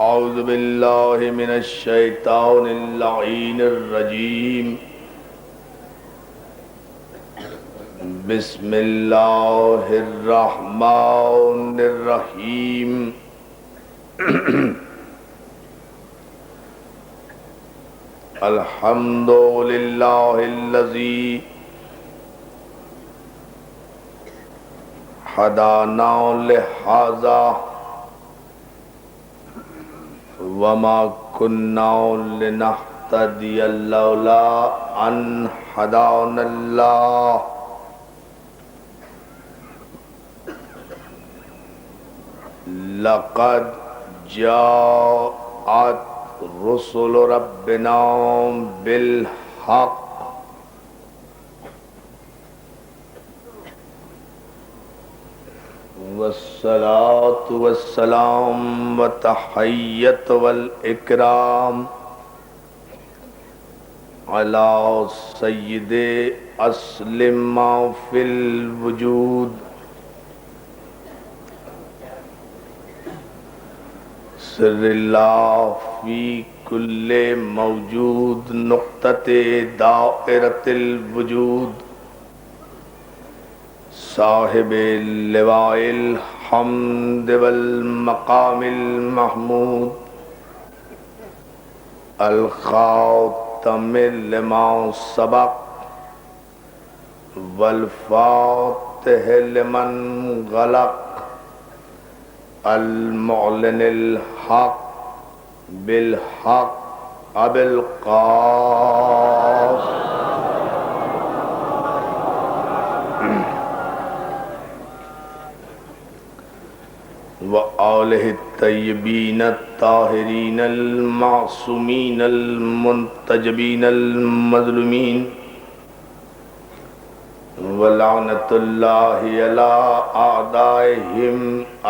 اعوذ باللہ من الشیطان اللعین الرجیم بسم اللہ الرحمن الرحیم الحمد للہ الذی ہدانا لہذا وما كنا لنهتدي لولا أن هدانا الله لقد جاءت رسل ربنا بالحق والصلاة والسلام وتحية والإكرام على سيد أصل ما في الوجود سر الله في كل موجود نقطة دائرة الوجود صاحب اللواء الحمد والمقام المحمود الخاتم لما سبق والفاتح لمن غلق المعلن الحق بالحق أبي القاسم وآلہ الطیبین الطاہرین المعصومین المنتجبین المظلومین ولعنت اللہ علی اعدائہم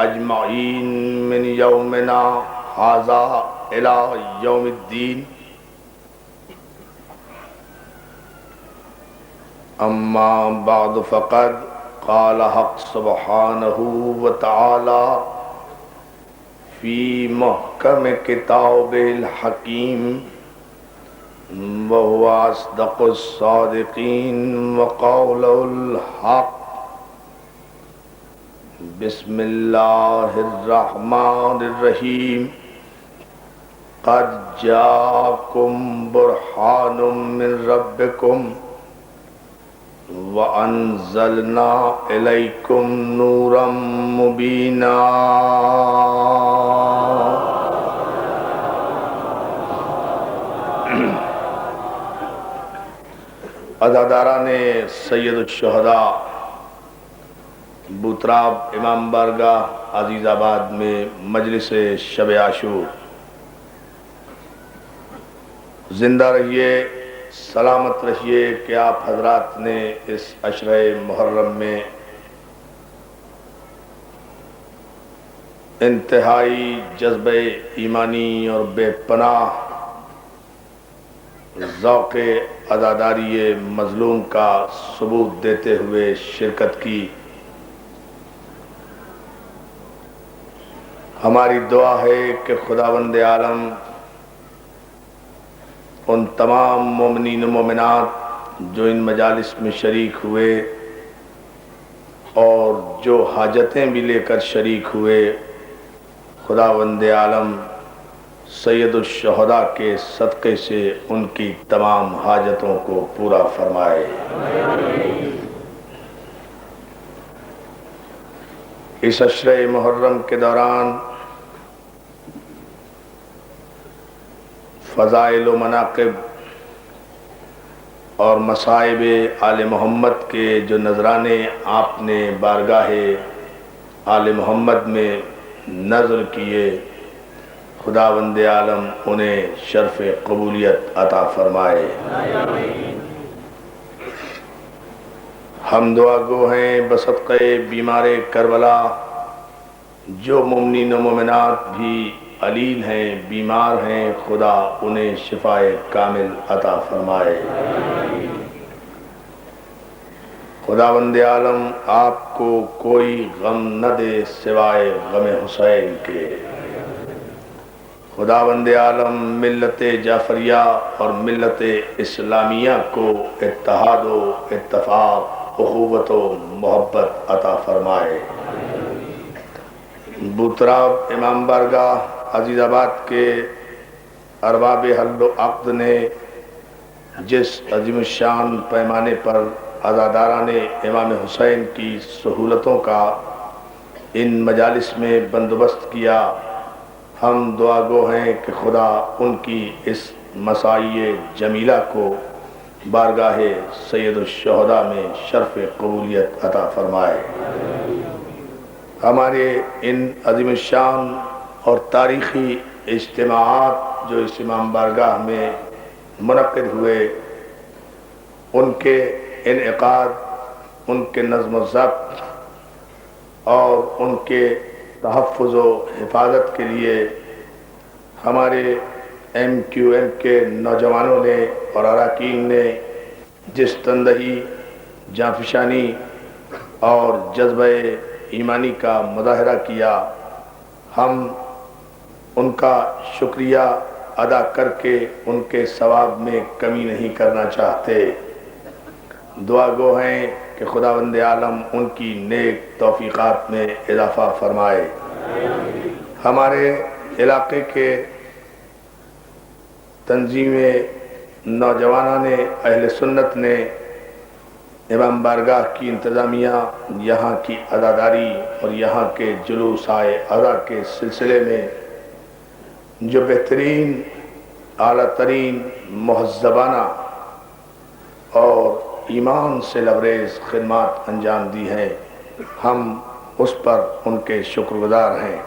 اجمعین من یومنا ھذا الی یوم الدین اما بعد فقد قال حق سبحانہ وتعالی فی محکم کتاب الحکیم وهو اصدق الصادقین وقول الحق بسم اللہ الرحمن الرحیم قد جاءکم برہان من ربکم وَأَنزَلْنَا إِلَيْكُمْ نُورًا مُبِينًا عزاداران سید الشہداء بوتراب امام بارگاہ عزیز آباد میں مجلس شب عاشور زندہ رہیے، سلامت رہیے کہ آپ حضرات نے اس عشرہ محرم میں انتہائی جذبہ ایمانی اور بے پناہ ذوق عزاداری مظلوم کا ثبوت دیتے ہوئے شرکت کی۔ ہماری دعا ہے کہ خداوند عالم ان تمام مومنین و مومنات جو ان مجالس میں شریک ہوئے اور جو حاجتیں بھی لے کر شریک ہوئے، خداوند عالم سید الشہداء کے صدقے سے ان کی تمام حاجتوں کو پورا فرمائے۔ اس عشرہ محرم کے دوران فضائل و مناقب اور مصائب آل محمد کے جو نذرانے آپ نے بارگاہ آل محمد میں نذر کیے، خداوند عالم انہیں شرف قبولیت عطا فرمائے۔ ہم دعا گو ہیں بصدقہ بیمار کربلا جو مومنین و مومنات بھی علیل ہیں، بیمار ہیں، خدا انہیں شفاء کامل عطا فرمائے۔ خداوند عالم آپ کو کوئی غم نہ دے سوائے غم حسین کے۔ خداوند عالم ملت جعفریہ اور ملت اسلامیہ کو اتحاد و اتفاق، اخوت و محبت عطا فرمائے۔ بوتراب امام بارگاہ عزیز آباد کے ارباب حل و عقد نے جس عظیم الشان پیمانے پر عزاداران امام حسین کی سہولتوں کا ان مجالس میں بندوبست کیا، ہم دعا گو ہیں کہ خدا ان کی اس مساعی جمیلہ کو بارگاہ سید الشہداء میں شرف قبولیت عطا فرمائے۔ ہمارے ان عظیم الشان اور تاریخی اجتماعات جو اس امام بارگاہ میں منعقد ہوئے، ان کے انعقاد، ان کے نظم و ضبط اور ان کے تحفظ و حفاظت کے لیے ہمارے ایم کیو ایم کے نوجوانوں نے اور اراکین نے جس تندہی، جانفشانی اور جذبہ ایمانی کا مظاہرہ کیا، ہم ان کا شکریہ ادا کر کے ان کے ثواب میں کمی نہیں کرنا چاہتے۔ دعا گو ہیں کہ خداوند عالم ان کی نیک توفیقات میں اضافہ فرمائے۔ ہمارے علاقے کے تنظیم نوجوانان اہل سنت نے امام بارگاہ کی انتظامیہ، یہاں کی عزاداری اور یہاں کے جلوس عزا کے سلسلے میں جو بہترین، اعلیٰ ترین، مہذبانہ اور ایمان سے لبریز خدمات انجام دی ہیں، ہم اس پر ان کے شکر گزار ہیں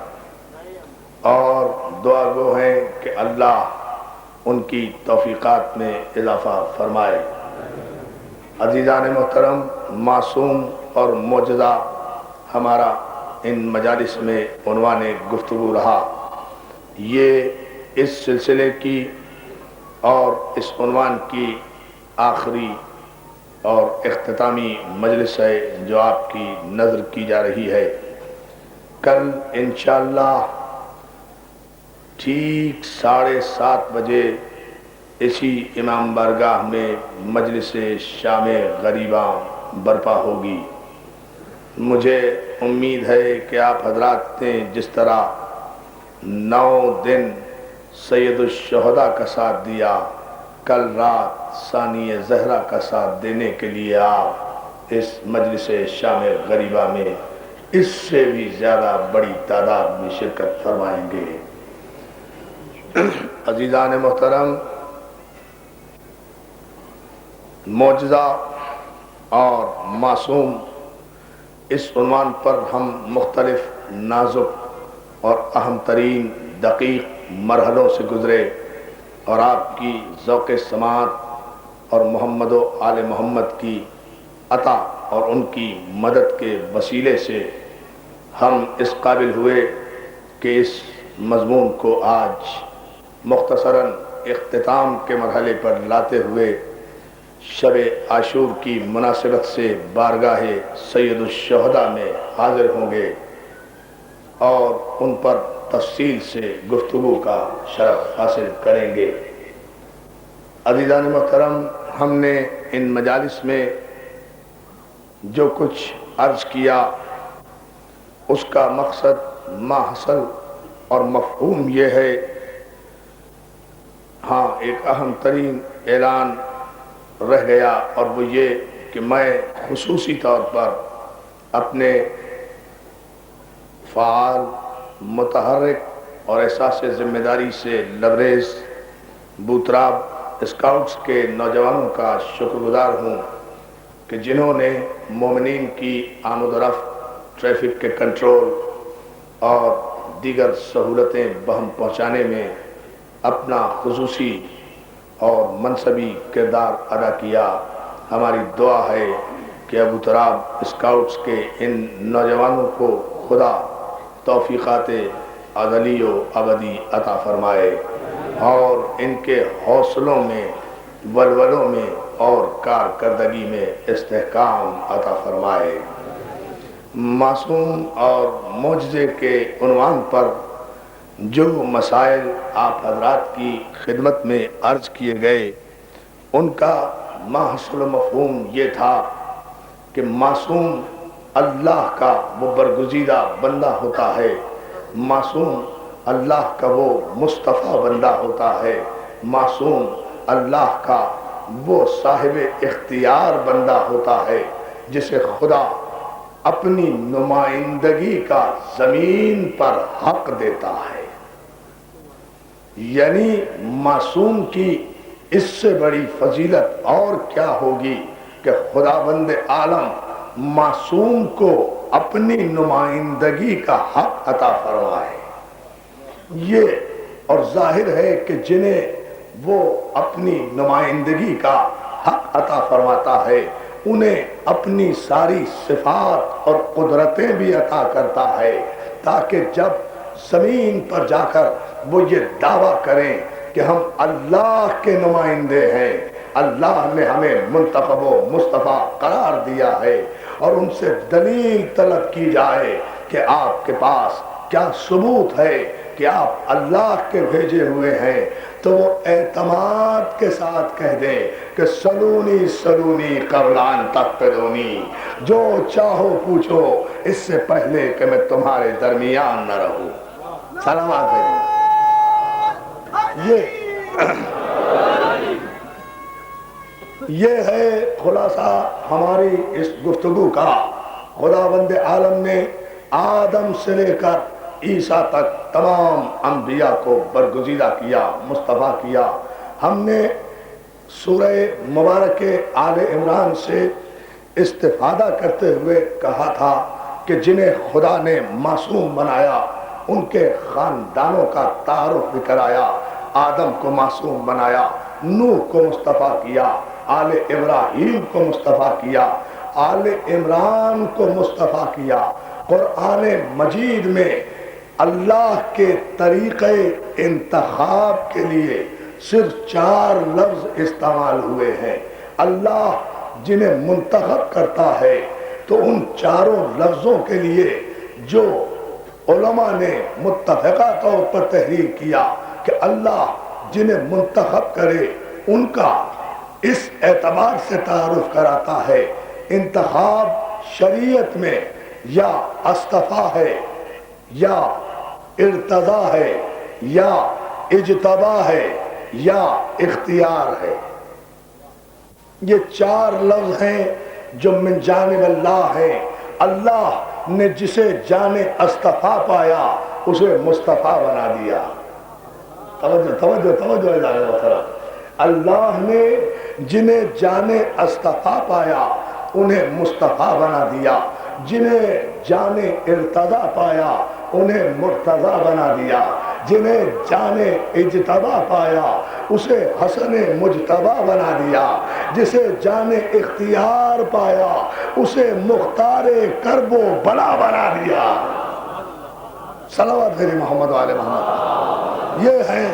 اور دعا گو ہیں کہ اللہ ان کی توفیقات میں اضافہ فرمائے۔ عزیزان محترم، معصوم اور معجزہ ہمارا ان مجالس میں عنوان گفتگو رہا۔ یہ اس سلسلے کی اور اس عنوان کی آخری اور اختتامی مجلس ہے جو آپ کی نظر کی جا رہی ہے۔ کل انشاءاللہ ٹھیک 7:30 بجے اسی امام بارگاہ میں مجلس شام غریباں برپا ہوگی۔ مجھے امید ہے کہ آپ حضرات نے جس طرح 9 دن سید الشہداء کا ساتھ دیا، کل رات ثانی زہرا کا ساتھ دینے کے لیے آپ اس مجلس شام غریبہ میں اس سے بھی زیادہ بڑی تعداد میں شرکت فرمائیں گے۔ عزیزان محترم، معجزہ اور معصوم، اس عنوان پر ہم مختلف نازک اور اہم ترین دقیق مرحلوں سے گزرے اور آپ کی ذوق سماعت اور محمد و آل محمد کی عطا اور ان کی مدد کے وسیلے سے ہم اس قابل ہوئے کہ اس مضمون کو آج مختصراً اختتام کے مرحلے پر لاتے ہوئے شب عاشور کی مناسبت سے بارگاہ سید الشہداء میں حاضر ہوں گے اور ان پر تفصیل سے گفتگو کا شرف حاصل کریں گے۔ عزیزان محترم، ہم نے ان مجالس میں جو کچھ عرض کیا اس کا مقصد ماحصل اور مفہوم یہ ہے، ہاں ایک اہم ترین اعلان رہ گیا اور وہ یہ کہ میں خصوصی طور پر اپنے فعال، متحرک اور احساس ذمہ داری سے لبریز بوتراب اسکاؤٹس کے نوجوانوں کا شکر گزار ہوں کہ جنہوں نے مومنین کی آمد و رفت، ٹریفک کے کنٹرول اور دیگر سہولتیں بہم پہنچانے میں اپنا خصوصی اور منصبی کردار ادا کیا۔ ہماری دعا ہے کہ ابو تراب اسکاؤٹس کے ان نوجوانوں کو خدا توفیقات ازلی و ابدی عطا فرمائے اور ان کے حوصلوں میں، ولولوں میں اور کارکردگی میں استحکام عطا فرمائے۔ معصوم اور معجزے کے عنوان پر جو مسائل آپ حضرات کی خدمت میں عرض کیے گئے ان کا ماحصل مفہوم یہ تھا کہ معصوم اللہ کا وہ برگزیدہ بندہ ہوتا ہے، معصوم اللہ کا وہ مصطفیٰ بندہ ہوتا ہے، معصوم اللہ کا وہ صاحب اختیار بندہ ہوتا ہے جسے خدا اپنی نمائندگی کا زمین پر حق دیتا ہے۔ یعنی معصوم کی اس سے بڑی فضیلت اور کیا ہوگی کہ خداوند عالم معصوم کو اپنی نمائندگی کا حق عطا فرمائے۔ یہ اور ظاہر ہے کہ جنہیں وہ اپنی نمائندگی کا حق عطا فرماتا ہے انہیں اپنی ساری صفات اور قدرتیں بھی عطا کرتا ہے، تاکہ جب زمین پر جا کر وہ یہ دعویٰ کریں کہ ہم اللہ کے نمائندے ہیں، اللہ نے ہمیں منتخب و مصطفیٰ قرار دیا ہے، اور ان سے دلیل طلب کی جائے کہ آپ کے پاس کیا ثبوت ہے کہ آپ اللہ کے بھیجے ہوئے ہیں، تو وہ اعتماد کے ساتھ کہہ دیں کہ سلونی سلونی قبل ان تفتنونی، جو چاہو پوچھو اس سے پہلے کہ میں تمہارے درمیان نہ رہوں۔ سلامات ہے۔ یہ ہے خلاصہ ہماری اس گفتگو کا۔ خداوند عالم نے آدم سے لے کر عیسیٰ تک تمام انبیاء کو برگزیدہ کیا، مصطفیٰ کیا۔ ہم نے سورہ مبارک آل عمران سے استفادہ کرتے ہوئے کہا تھا کہ جنہیں خدا نے معصوم بنایا ان کے خاندانوں کا تعارف بھی کرایا۔ آدم کو معصوم بنایا، نوح کو مصطفیٰ کیا، آل ابراہیم کو مصطفیٰ کیا، آل عمران کو مصطفیٰ کیا۔ قرآن مجید میں اللہ کے طریقے انتخاب کے لیے صرف 4 لفظ استعمال ہوئے ہیں۔ اللہ جنہیں منتخب کرتا ہے تو ان 4 لفظوں کے لیے جو علماء نے متفقہ طور پر تحریر کیا کہ اللہ جنہیں منتخب کرے ان کا اس اعتبار سے تعارف کراتا ہے، انتخاب شریعت میں یا اصطفیٰ ہے یا ارتضا ہے یا اجتبا ہے یا اختیار ہے۔ یہ 4 لفظ ہیں جو من جانب اللہ ہیں۔ اللہ نے جسے جانے اصطفیٰ پایا اسے مصطفیٰ بنا دیا۔ توجہ اللہ نے جنہیں جانے اصطفیٰ پایا انہیں مصطفیٰ بنا دیا، جنہیں جانے ارتضا پایا انہیں مرتضی بنا دیا، جنہیں جانے اجتبا پایا اسے حسن مجتبا بنا دیا، جسے جانے اختیار پایا اسے مختار کرب و بلا بنا دیا۔ صلوات پھر محمد وآل محمد۔ یہ ہے،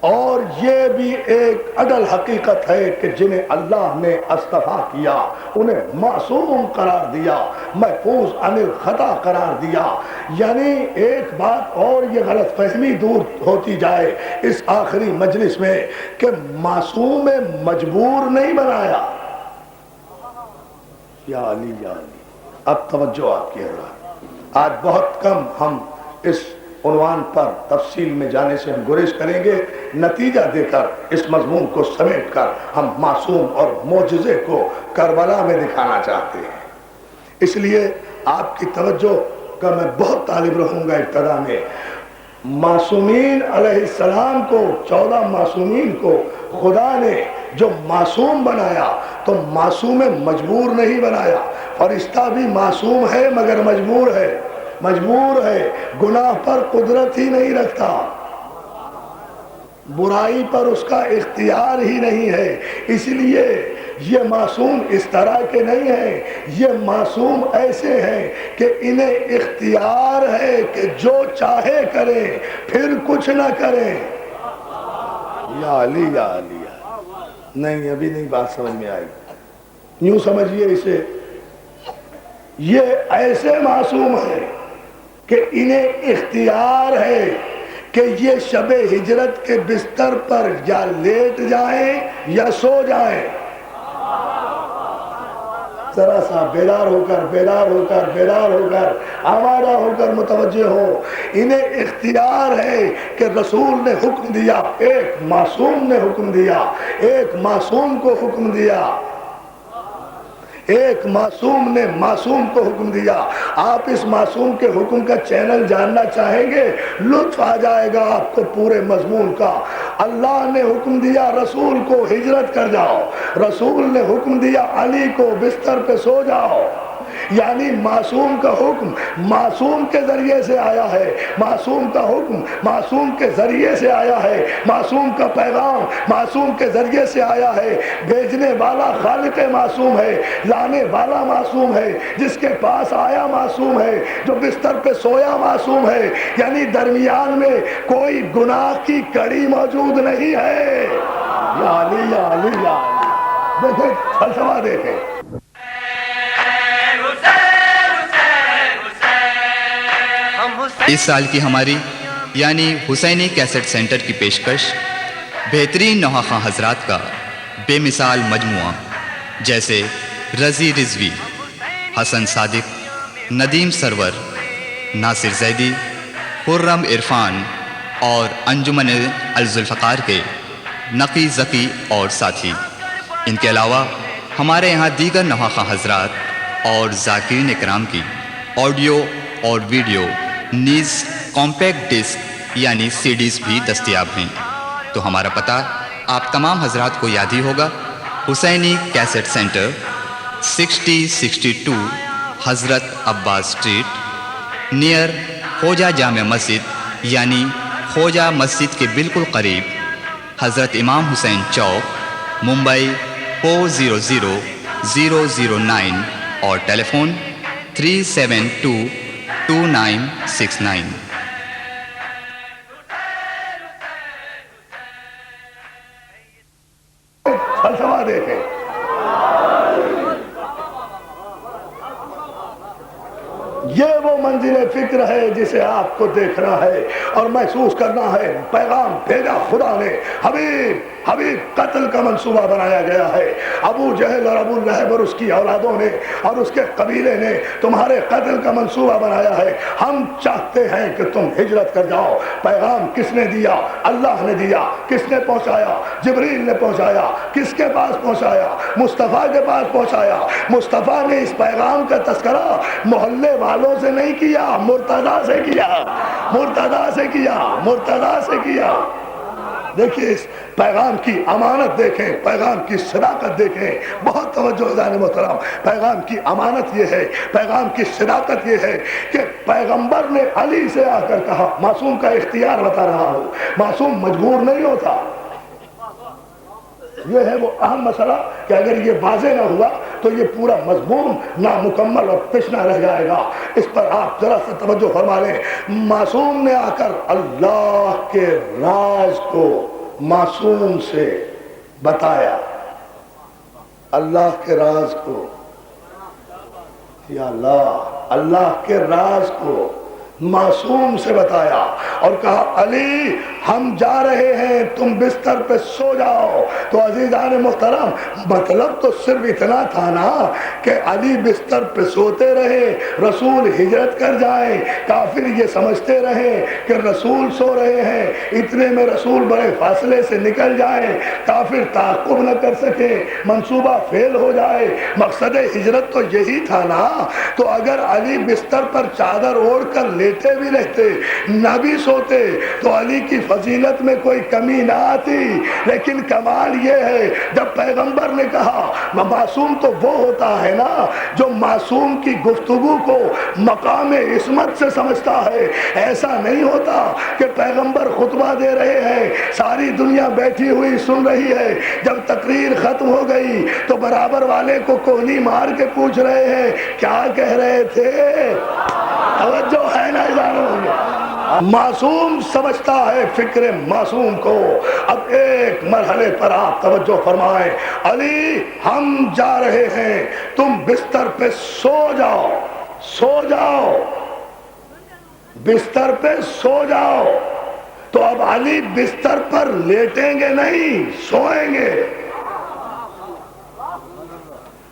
اور یہ بھی ایک عدل حقیقت ہے کہ جنہیں اللہ نے اصطفیٰ کیا انہیں معصوم قرار دیا، محفوظ عن الخطا قرار دیا۔ یعنی ایک بات اور یہ غلط فہمی دور ہوتی جائے اس آخری مجلس میں کہ معصوم مجبور نہیں بنایا۔ یا علی یا علی، اب توجہ آپ کی حضرات، آج بہت کم ہم اس عنوان پر تفصیل میں جانے سے ہم گریز کریں گے۔ نتیجہ دے کر اس مضمون کو سمیٹ کر ہم معصوم اور معجزے کو کربلا میں دکھانا چاہتے ہیں۔ اس لیے آپ کی توجہ کا میں بہت طالب رہوں گا۔ ابتدا میں معصومین علیہ السلام کو، 14 معصومین کو خدا نے جو معصوم بنایا تو معصوم مجبور نہیں بنایا۔ فرشتہ بھی معصوم ہے مگر مجبور ہے، مجبور ہے، گناہ پر قدرت ہی نہیں رکھتا، برائی پر اس کا اختیار ہی نہیں ہے۔ اس لیے یہ معصوم اس طرح کے نہیں ہیں، یہ معصوم ایسے ہیں کہ انہیں اختیار ہے کہ جو چاہے کریں پھر کچھ نہ کریں۔ یا علی یا علی، نہیں ابھی نہیں بات سمجھ میں آئی، یوں سمجھیے اسے، یہ ایسے معصوم ہیں کہ انہیں اختیار ہے کہ یہ شب ہجرت کے بستر پر یا لیٹ جائیں یا سو جائیں. ذرا سا بیدار ہو کر آمادہ ہو کر متوجہ ہو. انہیں اختیار ہے کہ رسول نے حکم دیا، ایک معصوم نے حکم دیا، ایک معصوم کو حکم دیا، ایک معصوم نے معصوم کو حکم دیا. آپ اس معصوم کے حکم کا چینل جاننا چاہیں گے، لطف آ جائے گا آپ کو پورے مضمون کا. اللہ نے حکم دیا رسول کو ہجرت کر جاؤ، رسول نے حکم دیا علی کو بستر پہ سو جاؤ. یعنی معصوم کا حکم معصوم کے ذریعے سے آیا ہے، معصوم کا حکم معصوم کے ذریعے سے آیا ہے، معصوم کا پیغام معصوم کے ذریعے سے آیا ہے. بھیجنے والا خالق معصوم ہے، لانے والا معصوم ہے، جس کے پاس آیا معصوم ہے، جو بستر پہ سویا معصوم ہے. یعنی درمیان میں کوئی گناہ کی کڑی موجود نہیں ہے. یا علی یا علی یا علی. دیکھیں فلسفہ دیکھیں. اس سال کی ہماری یعنی حسینی کیسٹ سینٹر کی پیشکش بہترین نوحہ حضرات کا بے مثال مجموعہ جیسے رضی رضوی، حسن صادق، ندیم سرور، ناصر زیدی، خرم عرفان اور انجمن الذوالفقار کے نقی ذکی اور ساتھی. ان کے علاوہ ہمارے یہاں دیگر نوحہ حضرات اور ذاکرین اکرام کی آڈیو اور ویڈیو نیز کمپیکٹ ڈسک یعنی سی ڈیز بھی دستیاب ہیں. تو ہمارا پتہ آپ تمام حضرات کو یاد ہی ہوگا، حسینی کیسٹ سینٹر 6062 حضرت عباس اسٹریٹ نیئر خوجہ جامع مسجد یعنی خوجہ مسجد کے بالکل قریب، حضرت امام حسین چوک، ممبئی 400009 اور ٹیلی فون 3722969. فلسفہ دیکھیں. یہ وہ منزل فکر ہے جسے آپ کو دیکھنا ہے اور محسوس کرنا ہے. پیغام بھیجا خدا نے، حبیب حبیب قتل کا منصوبہ بنایا گیا ہے. ابو جہل اور ابو لہب اور اس کی اولادوں نے اور اس کے قبیلے نے تمہارے قتل کا منصوبہ بنایا ہے. ہم چاہتے ہیں کہ تم ہجرت کر جاؤ. پیغام کس نے دیا؟ اللہ نے دیا. کس نے پہنچایا؟ جبریل نے پہنچایا. کس کے پاس پہنچایا؟ مصطفیٰ کے پاس پہنچایا. مصطفیٰ نے اس پیغام کا تذکرہ محلے والوں سے نہیں کیا، مرتضیٰ سے کیا، مرتضیٰ سے کیا، مرتضیٰ سے کیا. دیکھیے اس پیغام کی امانت دیکھیں، پیغام کی صداقت دیکھیں. بہت توجہ عزیزان محترم. پیغام کی امانت یہ ہے، پیغام کی صداقت یہ ہے کہ پیغمبر نے علی سے آ کر کہا. معصوم کا اختیار بتا رہا ہوں، معصوم مجبور نہیں ہوتا. یہ ہے وہ اہم مسئلہ کہ اگر یہ واضح نہ ہوا تو یہ پورا مضمون نامکمل اور تشنہ رہ جائے گا. اس پر آپ ذرا سا توجہ فرما لیں. معصوم نے آ کر اللہ کے راز کو معصوم سے بتایا. اللہ کے راز کو، یا اللہ کے راز کو معصوم سے بتایا اور کہا علی ہم جا رہے ہیں، تم بستر پہ سو جاؤ. تو عزیزان محترم مطلب تو صرف اتنا تھا نا کہ علی بستر پہ سوتے رہے، رسول ہجرت کر جائیں. کافر یہ سمجھتے رہے کہ رسول سو رہے ہیں، اتنے میں رسول بڑے فاصلے سے نکل جائیں، کافر تعاقب نہ کر سکے، منصوبہ فیل ہو جائے. مقصد ہجرت تو یہی تھا نا. تو اگر علی بستر پر چادر اوڑھ کر لیتے بھی رہتے، نہ بھی سوتے، تو علی کی فضیلت میں کوئی کمی نہ آتی. لیکن کمال یہ ہے جب پیغمبر نے کہا، معصوم تو وہ ہوتا ہے نا جو معصوم کی گفتگو کو مقام عصمت سے سمجھتا ہے. ایسا نہیں ہوتا کہ پیغمبر خطبہ دے رہے ہیں، ساری دنیا بیٹھی ہوئی سن رہی ہے، جب تقریر ختم ہو گئی تو برابر والے کو کوہنی مار کے پوچھ رہے ہیں کیا کہہ رہے تھے. توجہ ہے نا جانو. معصوم سمجھتا ہے فکر معصوم کو. اب ایک مرحلے پر آپ توجہ فرمائیں. علی ہم جا رہے ہیں، تم بستر پہ سو جاؤ، سو جاؤ. بستر پہ سو جاؤ، تو اب علی بستر پر لیٹیں گے نہیں، سوئیں گے،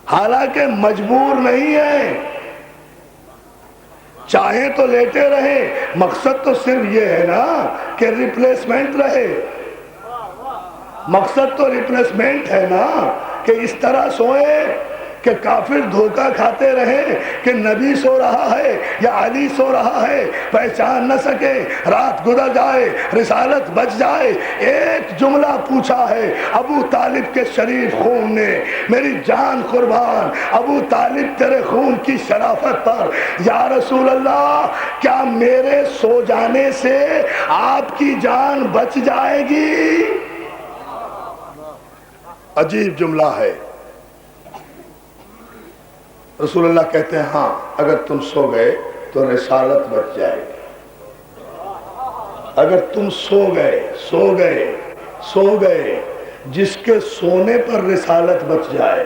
حالانکہ مجبور نہیں ہے، چاہیں تو لیٹے رہے، مقصد تو صرف یہ ہے نا کہ ریپلیسمنٹ رہے، مقصد تو ریپلیسمنٹ ہے نا کہ اس طرح سوئے کہ کافر دھوکہ کھاتے رہیں کہ نبی سو رہا ہے یا علی سو رہا ہے، پہچان نہ سکے، رات گزر جائے، رسالت بچ جائے۔ ایک جملہ پوچھا ہے ابو طالب کے شریف خون نے، میری جان قربان ابو طالب تیرے خون کی شرافت پر، یا رسول اللہ کیا میرے سو جانے سے آپ کی جان بچ جائے گی؟ عجیب جملہ ہے۔ رسول اللہ کہتے ہیں ہاں اگر تم سو گئے تو رسالت بچ جائے گی، اگر تم سو گئے جس کے سونے پر رسالت بچ جائے،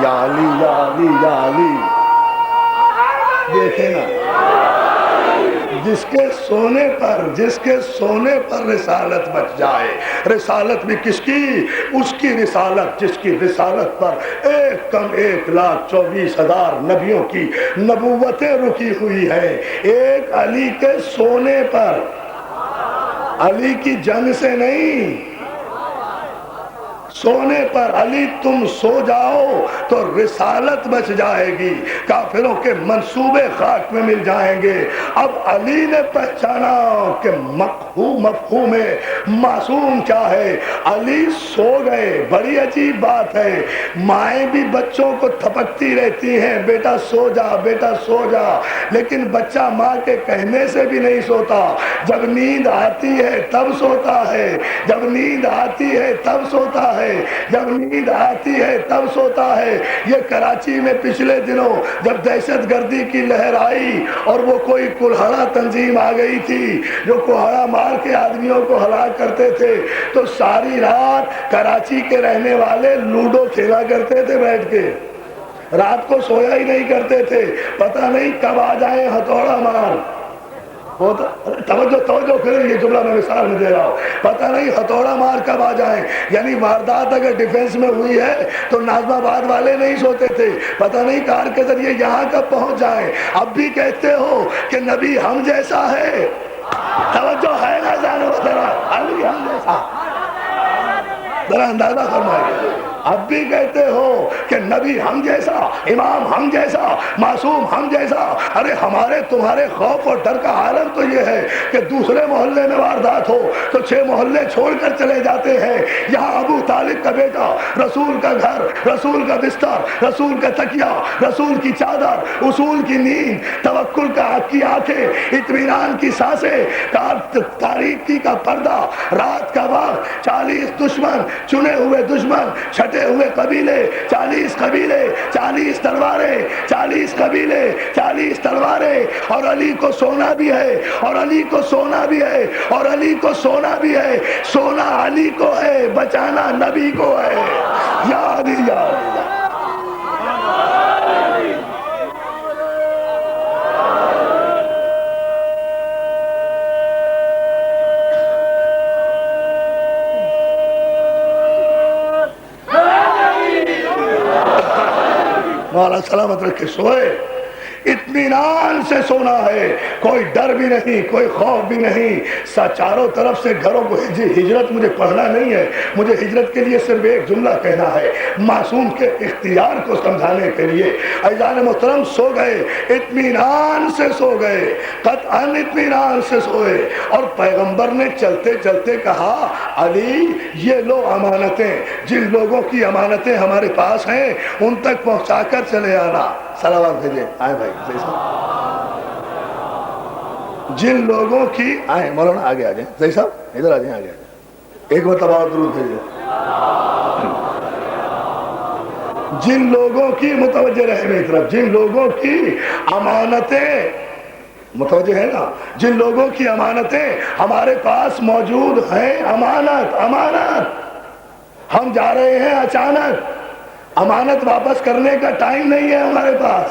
یا علی یا علی یا علی، دیکھیں نا، جس کے سونے پر رسالت بچ جائے، رسالت بھی کس کی؟ اس کی رسالت جس کی رسالت پر 1,24,000 نبیوں کی نبوتیں رکی ہوئی ہیں، ایک علی کے سونے پر، علی کی جنگ سے نہیں، سونے پر علی تم سو جاؤ تو رسالت بچ جائے گی، کافروں کے منصوبے خاک میں مل جائیں گے۔ اب علی نے پہچانا کہ مفہوم معصوم کیا ہے، علی سو گئے۔ بڑی عجیب بات ہے، مائیں بھی بچوں کو تھپکتی رہتی ہیں بیٹا سو جا بیٹا سو جا، لیکن بچہ ماں کے کہنے سے بھی نہیں سوتا، جب نیند آتی ہے تب سوتا ہے، جب نیند آتی ہے تب سوتا ہے، جب نیند آتی ہے تب سوتا ہے۔ یہ کراچی میں پچھلے دنوں جب دہشت گردی کی لہر آئی اور وہ کوئی کلہڑا تنظیم آ گئی تھی جو کلہڑا مار کے آدمیوں کو ہلاک کرتے تھے، تو ساری رات کراچی کے رہنے والے لوڈو کھیلا کرتے تھے بیٹھ کے، رات کو سویا ہی نہیں کرتے تھے، پتہ نہیں کب آ جائیں ہتھوڑا مار۔ توجہ کریں، یہ جملہ میں مثال میں دے رہا ہوں، پتہ نہیں ہتھوڑا مار کب آ جائیں۔ یعنی واردات اگر ڈیفنس میں ہوئی ہے تو ناظم آباد والے نہیں سوتے تھے، پتہ نہیں کار کے ذریعے یہاں کب پہنچ جائیں۔ اب بھی کہتے ہو کہ نبی ہم جیسا ہے، توجہ ہے نا جانو ذرا، علی ہم جیسا، ذرا اندازہ فرمائیے۔ اب بھی کہتے ہو کہ نبی ہم جیسا، امام ہم جیسا، معصوم ہم جیسا۔ ارے ہمارے تمہارے خوف اور ڈر کا عالم تو یہ ہے کہ دوسرے محلے میں واردات ہو تو 6 محلے چھوڑ کر چلے جاتے ہیں، یہاں ابو طالب کا بیٹا، رسول کا گھر، رسول کا بستر، رسول کا تکیہ، رسول کی چادر، اصول کی نیند، توکل کی آنکھیں، اطمینان کی سانسیں، تاریکی کا پردہ، رات کا وقت، 40 دشمن، چنے ہوئے دشمن، چھٹے ہوئے قبیلے، 40 قبیلے، 40 تلواریں، 40 قبیلے، 40 تلواریں، اور علی کو سونا بھی ہے، اور علی کو سونا بھی ہے، اور علی کو سونا بھی ہے۔ سونا علی کو ہے، بچانا نبی کو ہے۔ یا علی یا علی۔ مولا سلامت رکھے، سوئے، اطمینان سے سونا ہے، کوئی ڈر بھی نہیں، کوئی خوف بھی نہیں۔ چاروں طرف سے گھروں کو ہجرت مجھے پڑھنا نہیں ہے، مجھے ہجرت کے لیے صرف ایک جملہ کہنا ہے، معصوم کے اختیار کو سمجھانے کے لیے۔ عزیزان محترم سو گئے، اطمینان سے سو گئے، قطعاً اطمینان سے سوئے، اور پیغمبر نے چلتے چلتے کہا علی یہ لو امانتیں، جن لوگوں کی امانتیں ہمارے پاس ہیں ان تک پہنچا کر چلے آنا۔ صلوات بھیجیں، آئے بھائی جن لوگوں کی، آئے مولانا آگے آ جائیں، زئی صاحب ادھر آ جائیں، آگے آ جائیں، ایک مرتبہ درود بھیجیں۔ جن لوگوں کی، متوجہ رہے میری طرف، جن لوگوں کی امانتیں، متوجہ ہے نا، جن لوگوں کی امانتیں ہمارے پاس موجود ہیں، امانت ہم جا رہے ہیں اچانک، امانت واپس کرنے کا ٹائم نہیں ہے ہمارے پاس،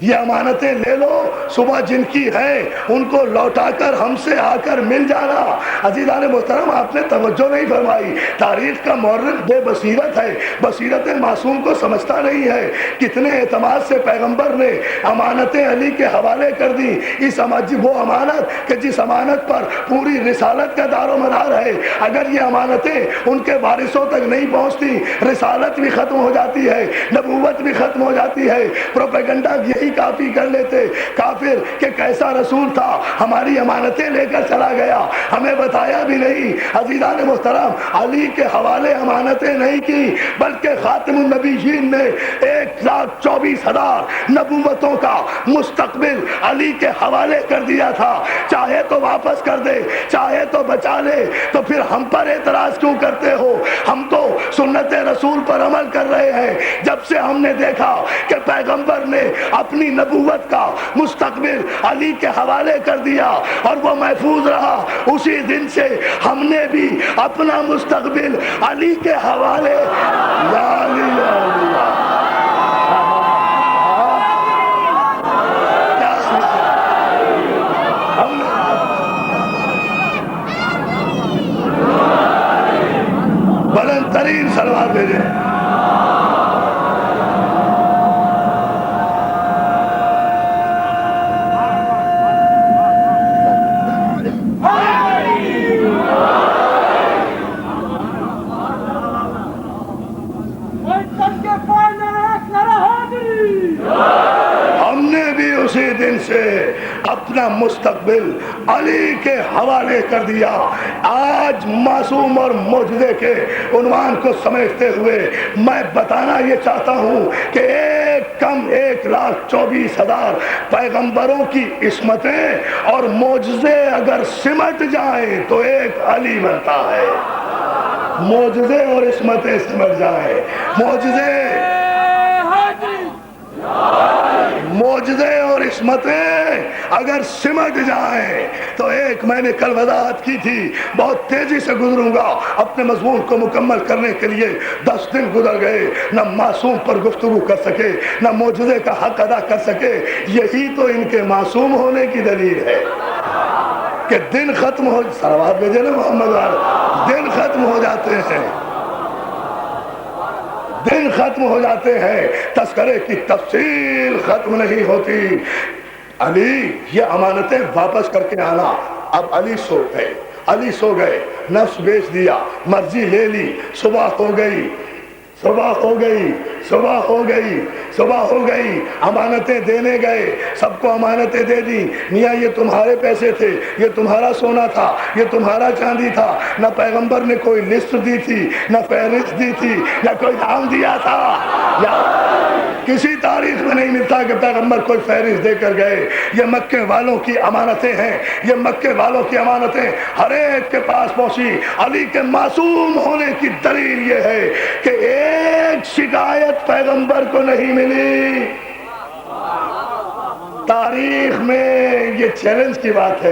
یہ امانتیں لے لو، صبح جن کی ہے ان کو لوٹا کر ہم سے آ کر مل جانا۔ عزیزان محترم، آپ نے توجہ نہیں فرمائی، تاریخ کا مورخ بے بصیرت ہے، بصیرت معصوم کو سمجھتا نہیں ہے۔ کتنے اعتماد سے پیغمبر نے امانتیں علی کے حوالے کر دی، وہ امانت کہ جس امانت پر پوری رسالت کا دار و مدار ہے، اگر یہ امانتیں ان کے وارثوں تک نہیں پہنچتی، رسالت بھی ختم ہو جاتی ہے، نبوت بھی ختم ہو جاتی ہے۔ پروپیگنڈا یہی کافی کر لیتے کافر کہ کیسا رسول تھا، ہماری امانتیں لے کر چلا گیا، ہمیں بتایا بھی نہیں۔ عزیزان محترم، علی کے حوالے امانتیں نہیں کی، بلکہ خاتم النبیین نے 1,24,000 نبوتوں کا مستقبل علی کے حوالے کر دیا تھا۔ چاہے تو واپس کر دے، چاہے تو بچا لے، تو پھر ہم پر اعتراض کیوں کرتے ہو؟ ہم تو سنت رسول پر عمل کر رہے ہیں۔ جب سے ہم نے دیکھا کہ پیغمبر نے اپنی نبوت کا مستقبل علی کے حوالے کر دیا اور وہ محفوظ رہا، اسی دن سے ہم نے بھی اپنا مستقبل علی کے حوالے بلند ترین سلوات بھیجے۔ ہم نے بھی اسی دن سے اپنا مستقبل علی کے حوالے کر دیا۔ آج معصوم اور معجزے کے عنوان کو سمیٹتے ہوئے میں بتانا یہ چاہتا ہوں کہ ایک کم 1,24,000 پیغمبروں کی عصمتیں اور معجزے اگر سمٹ جائیں تو ایک علی بنتا ہے۔ معجزے اور عصمتیں سمٹ جائیں، معجزے اور عصمتیں اگر سمٹ جائیں تو ایک، میں نے کل وضاحت کی تھی، بہت تیزی سے گزروں گا، اپنے مضمون کو مکمل کرنے کے لیے 10 دن گزر گئے، نہ معصوم پر گفتگو کر سکے، نہ معجزے کا حق ادا کر سکے۔ یہی تو ان کے معصوم ہونے کی دلیل ہے کہ دن ختم ہو، صلوات بھیجے نا محمد والے، دن ختم ہو جاتے ہیں، دن ختم ہو جاتے ہیں، تذکرے کی تفصیل ختم نہیں ہوتی۔ علی یہ امانتیں واپس کر کے آنا۔ اب علی سو گئے، علی سو گئے، نفس بیچ دیا، مرضی لے لی، صبح ہو گئی، صبح ہو گئی، صبح ہو گئی، صبح ہو گئی، امانتیں دینے گئے، سب کو امانتیں دے دی۔ میاں یہ تمہارے پیسے تھے، یہ تمہارا سونا تھا، یہ تمہارا چاندی تھا۔ نہ پیغمبر نے کوئی لسٹ دی تھی، نہ فہرست دی تھی، نہ کوئی نام دیا تھا، یا کسی تاریخ میں نہیں ملتا کہ پیغمبر کوئی فہرست دے کر گئے۔ یہ مکے والوں کی امانتیں ہیں، یہ مکے والوں کی امانتیں ہر ایک کے پاس پہنچی۔ علی کے معصوم ہونے کی دلیل یہ ہے کہ ایک شکایت پیغمبر کو نہیں ملی۔ تاریخ میں یہ چیلنج کی بات ہے،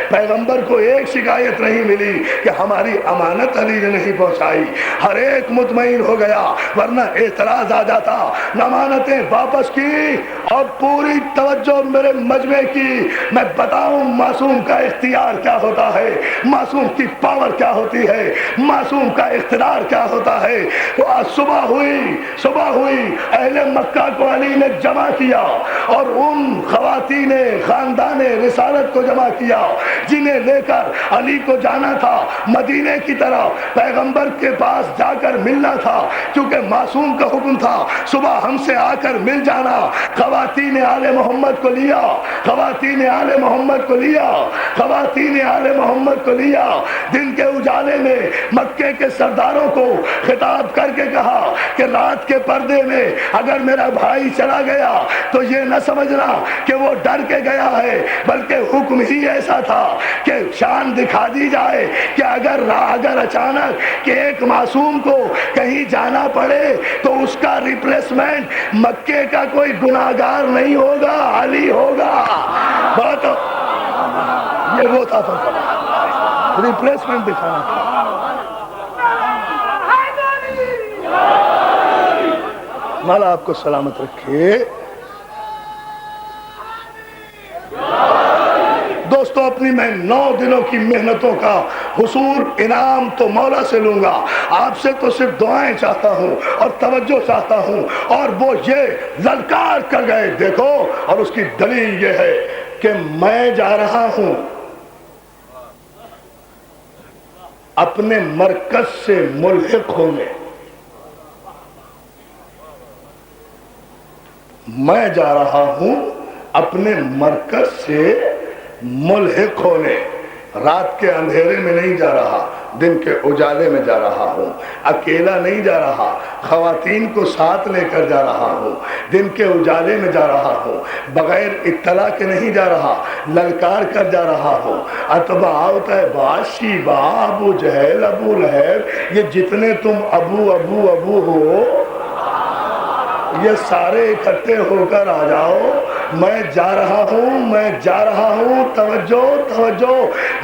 پیغمبر کو ایک شکایت نہیں ملی کہ ہماری امانت علی نے نہیں پہنچائی۔ ہر ایک مطمئن ہو گیا، ورنہ اعتراض آ جاتا۔ امانتیں واپس کی اور پوری توجہ میرے مجمع کی۔ میں بتاؤں معصوم کا اختیار کیا ہوتا ہے، معصوم کی پاور کیا ہوتی ہے، معصوم کا اقتدار کیا ہوتا ہے۔ صبح ہوئی، اہل مکہ کو علی نے جمع کیا اور ان خواتین خاندان رسالت کو جمع کیا جنہیں لے کر علی کو جانا تھا مدینے کی طرف، پیغمبر کے پاس جا کر ملنا تھا، کیونکہ معصوم کا حکم تھا صبح ہم سے آ کر مل جانا۔ خواتین آل محمد کو لیا، خواتین آل محمد کو لیا، خواتین آل محمد کو لیا۔ دن کے اجالے میں مکے کے سرداروں کو خطاب کر کے کہا کہ رات کے پردے میں اگر میرا بھائی چلا گیا تو یہ نہ سمجھنا کہ وہ ڈر کے گیا ہے، بلکہ حکم ہی ایسا تھا کہ شان دکھا دی جائے کہ اگر اچانک کہ ایک معصوم کو کہیں جانا پڑے تو اس کا ریپلیسمنٹ مکے کا کوئی گناہگار نہیں ہوگا، علی ہوگا۔ بات یہ وہ تھا، ریپلیسمنٹ دکھانا تھا۔ مولا آپ کو سلامت رکھے۔ دوستو اپنی میں 9 دنوں کی محنتوں کا حصول انعام تو مولا سے لوں گا، آپ سے تو صرف دعائیں چاہتا ہوں اور توجہ چاہتا ہوں۔ اور وہ یہ للکار کر گئے، دیکھو، اور اس کی دلیل یہ ہے کہ میں جا رہا ہوں اپنے مرکز سے ملحق ہونے، میں جا رہا ہوں اپنے مرکز سے ملحق ہونے۔ رات کے اندھیرے میں نہیں جا رہا، دن کے اجالے میں جا رہا ہوں، اکیلا نہیں جا رہا، خواتین کو ساتھ لے کر جا رہا ہوں، دن کے اجالے میں جا رہا ہوں، بغیر اطلاع کے نہیں جا رہا، للکار کر جا رہا ہوں۔ اتباع طیبہ، شیبہ، ابو جہل، ابو لہب، یہ جتنے تم ابو ابو ابو ہو، یہ سارے اکٹھے ہو کر آ جاؤ، میں جا رہا ہوں، میں جا رہا ہوں، توجہ توجہ،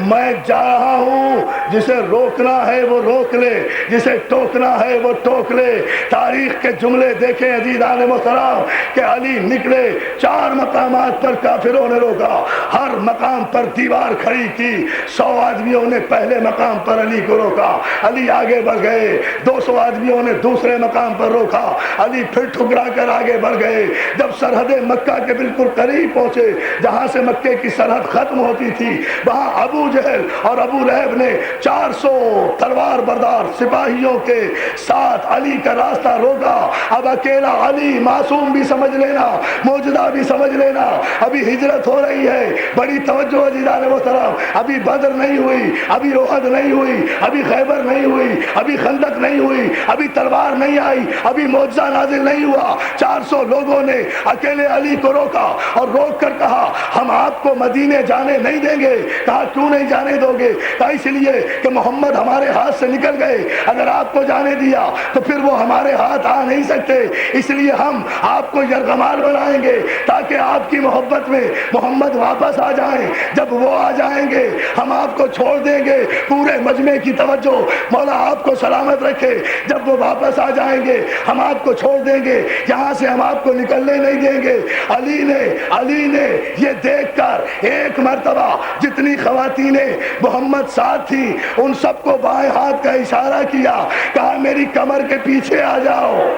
میں جا رہا ہوں۔ جسے روکنا ہے وہ روک لے، جسے ٹوکنا ہے وہ ٹوک لے۔ تاریخ کے جملے دیکھیں عزیزان محترم کہ علی نکلے، 4 مقامات پر کافروں نے روکا، ہر مقام پر دیوار کھڑی کی، 100 آدمیوں نے پہلے مقام پر علی کو روکا، علی آگے بڑھ گئے، 200 آدمیوں نے دوسرے مقام پر روکا، علی پھر ٹھکرا کر آگے بڑھ گئے۔ جب سرحد مکہ کے بالکل قریب پہنچے، جہاں سے مکے کی سرحد ختم ہوتی تھی، وہاں ابو جہل اور ابو لہب نے 400 تلوار بردار سپاہیوں کے ساتھ علی کا راستہ روکا۔ اب اکیلا علی، معصوم بھی سمجھ لینا، موجودہ بھی سمجھ لینا، ابھی ہجرت ہو رہی ہے، بڑی توجہ عزیزان محترم، ابھی بدر نہیں ہوئی، ابھی احد نہیں ہوئی، ابھی خیبر نہیں ہوئی، ابھی خندق نہیں ہوئی، ابھی تلوار نہیں آئی، ابھی معجزہ نازل نہیں ہوا۔ 400 لوگوں نے اکیلے علی کو روکا اور روک کر کہا ہم آپ کو مدینے جانے نہیں دیں گے۔ کہا کیوں نہیں جانے دو گے؟ کہا اس لیے کہ محمد ہمارے ہاتھ سے نکل گئے، اگر آپ کو جانے دیا تو پھر وہ ہمارے ہاتھ آ نہیں سکتے، اس لیے ہم آپ کو یرغمال بنائیں گے تاکہ آپ کی محبت میں محمد واپس آ جائیں۔ جب وہ آ جائیں گے ہم آپ کو چھوڑ دیں گے۔ پورے مجمع کی توجہ، مولا آپ کو سلامت رکھے، جب وہ واپس آ جائیں گے ہم آپ کو چھوڑ دیں گے، یہاں سے ہم آپ کو نکلنے نہیں دیں گے۔ علی نے یہ دیکھ کر ایک مرتبہ جتنی خواتینیں محمد ساتھ تھی ان سب کو بائیں ہاتھ کا اشارہ کیا، کہا میری کمر کے پیچھے آ جاؤ۔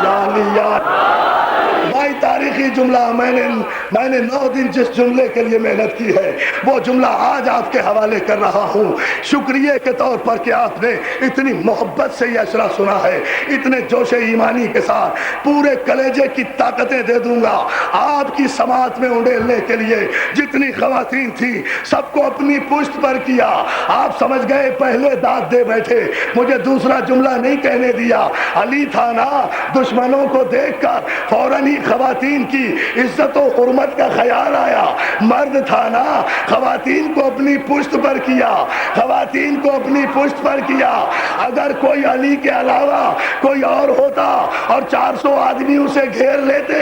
یا علی یا بھائی، تاریخی جملہ میں نے 9 دن جس جملے کے لیے محنت کی ہے وہ جملہ آج آپ کے حوالے کر رہا ہوں، شکریہ کے طور پر کہ آپ نے اتنی محبت سے یہ اشرا سنا ہے، اتنے جوش ایمانی کے ساتھ۔ پورے کلیجے کی طاقتیں دے دوں گا آپ کی سماعت میں انڈیلنے کے لیے۔ جتنی خواتین تھی سب کو اپنی پشت پر کیا۔ آپ سمجھ گئے پہلے داد دے بیٹھے، مجھے دوسرا جملہ نہیں کہنے دیا۔ علی تھا نا، دشمنوں کو دیکھ کر فوراً ہی خواتین کی عزت و حرمت کا خیال آیا۔ مرد تھا نا، خواتین کو اپنی پشت پر کیا، خواتین کو اپنی پشت پر کیا۔ اگر کوئی علی کے علاوہ کوئی اور ہوتا اور 400 آدمی اسے گھیر لیتے،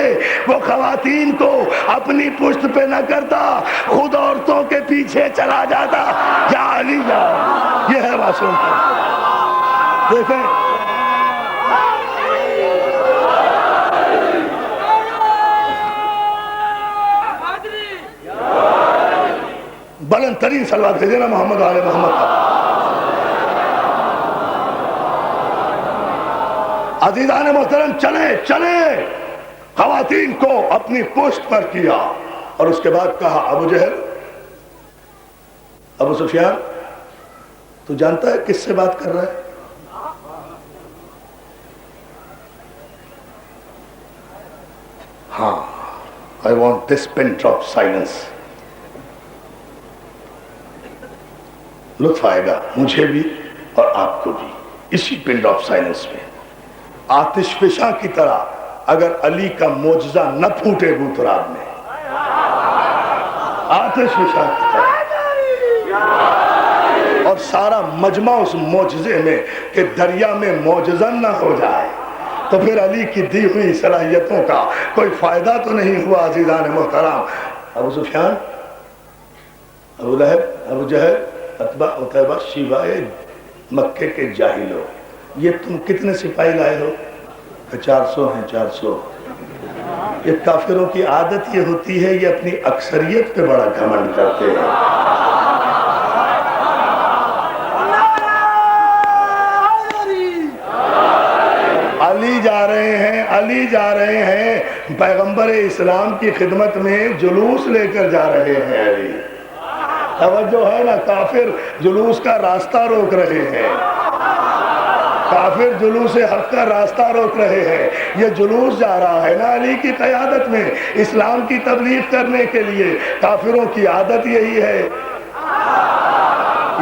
وہ خواتین کو اپنی پشت پہ نہ کرتا، خود عورتوں کے پیچھے چلا جاتا۔ یا علی یا، یہ ہے معصوم کا، دیکھیں بلند ترین صلوات بھیجے نا محمد آل محمد کا۔ عزیزان محترم، چلیں خواتین کو اپنی پشت پر کیا، اور اس کے بعد کہا ابو جہل، ابو سفیان، تو جانتا ہے کس سے بات کر رہا ہے؟ ہاں، I want this pin drop silence۔ لطف آئے گا مجھے بھی اور آپ کو بھی اسی پن ڈراپ سائلنس میں۔ آتش فشاں کی طرح اگر علی کا معجزہ نہ پھوٹے بوتراب میں، آتش فشاں کی طرح، اور سارا مجمع اس معجزے میں کہ دریا میں معجزن نہ ہو جائے، تو پھر علی کی دی ہوئی صلاحیتوں کا کوئی فائدہ تو نہیں ہوا۔ عزیزان محترم، ابو سفیان، ابو لہب، ابو جہل، اتبا اتبا، شیبہ مکے کے جاہلوں، یہ تم کتنے سپاہی لائے ہو؟ کہ 400 ہیں، 400 یہ کافروں کی عادت یہ ہوتی ہے، یہ اپنی اکثریت پہ بڑا گھمنڈ کرتے ہیں. علی جا رہے ہیں، علی جا رہے ہیں، پیغمبر اسلام کی خدمت میں جلوس لے کر جا رہے ہیں. علی توجہ ہے نا، کافر جلوس کا راستہ روک رہے ہیں، کافر جلوس حق کا راستہ روک رہے ہیں. یہ جلوس جا رہا ہے نا علی کی قیادت میں اسلام کی تبلیغ کرنے کے لیے. کافروں کی عادت یہی ہے،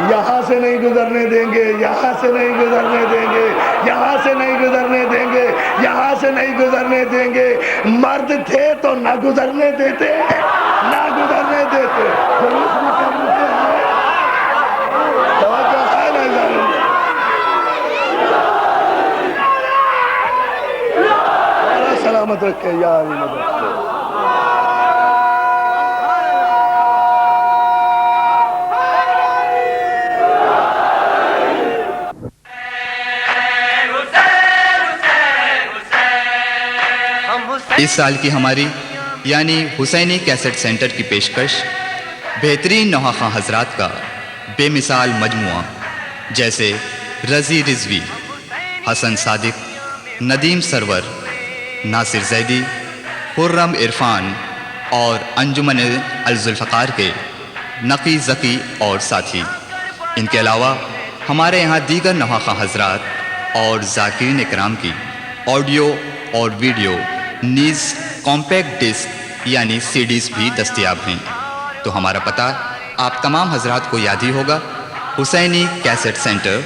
یہاں سے نہیں گزرنے دیں گے، یہاں سے نہیں گزرنے دیں گے، یہاں سے نہیں گزرنے دیں گے، یہاں سے نہیں گزرنے دیں گے. مرد تھے تو نہ گزرنے دیتے، نہ گزرنے دیتے. جلوس بھی کرتے ہیں. توجہ ہے نا ضرور. سلامت رکھے یا علی مدد رکھے. اس سال کی ہماری یعنی حسینی کیسٹ سینٹر کی پیشکش بہترین نوحہ خواں حضرات کا بے مثال مجموعہ جیسے رضی رضوی، حسن صادق، ندیم سرور، ناصر زیدی، خرم عرفان اور انجمن الذوالفقار کے نقی ذکی اور ساتھی. ان کے علاوہ ہمارے یہاں دیگر نوحہ خواں حضرات اور ذاکرین اکرام کی آڈیو اور ویڈیو نیز کمپیکٹ ڈسک یعنی سی ڈیز بھی دستیاب ہیں. تو ہمارا پتہ آپ تمام حضرات کو یاد ہی ہوگا، حسینی کیسٹ سینٹر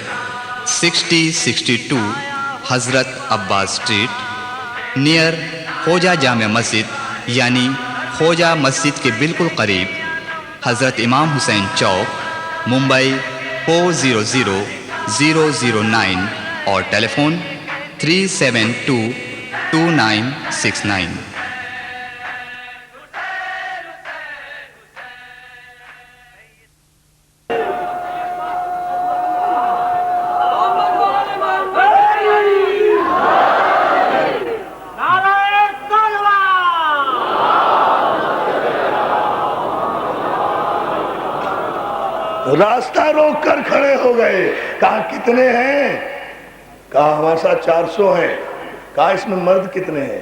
6062 حضرت عباس اسٹریٹ نیئر خوجہ جامع مسجد یعنی خوجہ مسجد کے بالکل قریب، حضرت امام حسین چوک، ممبئی 400009 اور ٹیلی فون 3722969. راستہ روک کر کھڑے ہو گئے. کہا کتنے ہیں؟ کہا ہمارے ساتھ 400 ہیں. کہا اس میں مرد کتنے ہیں؟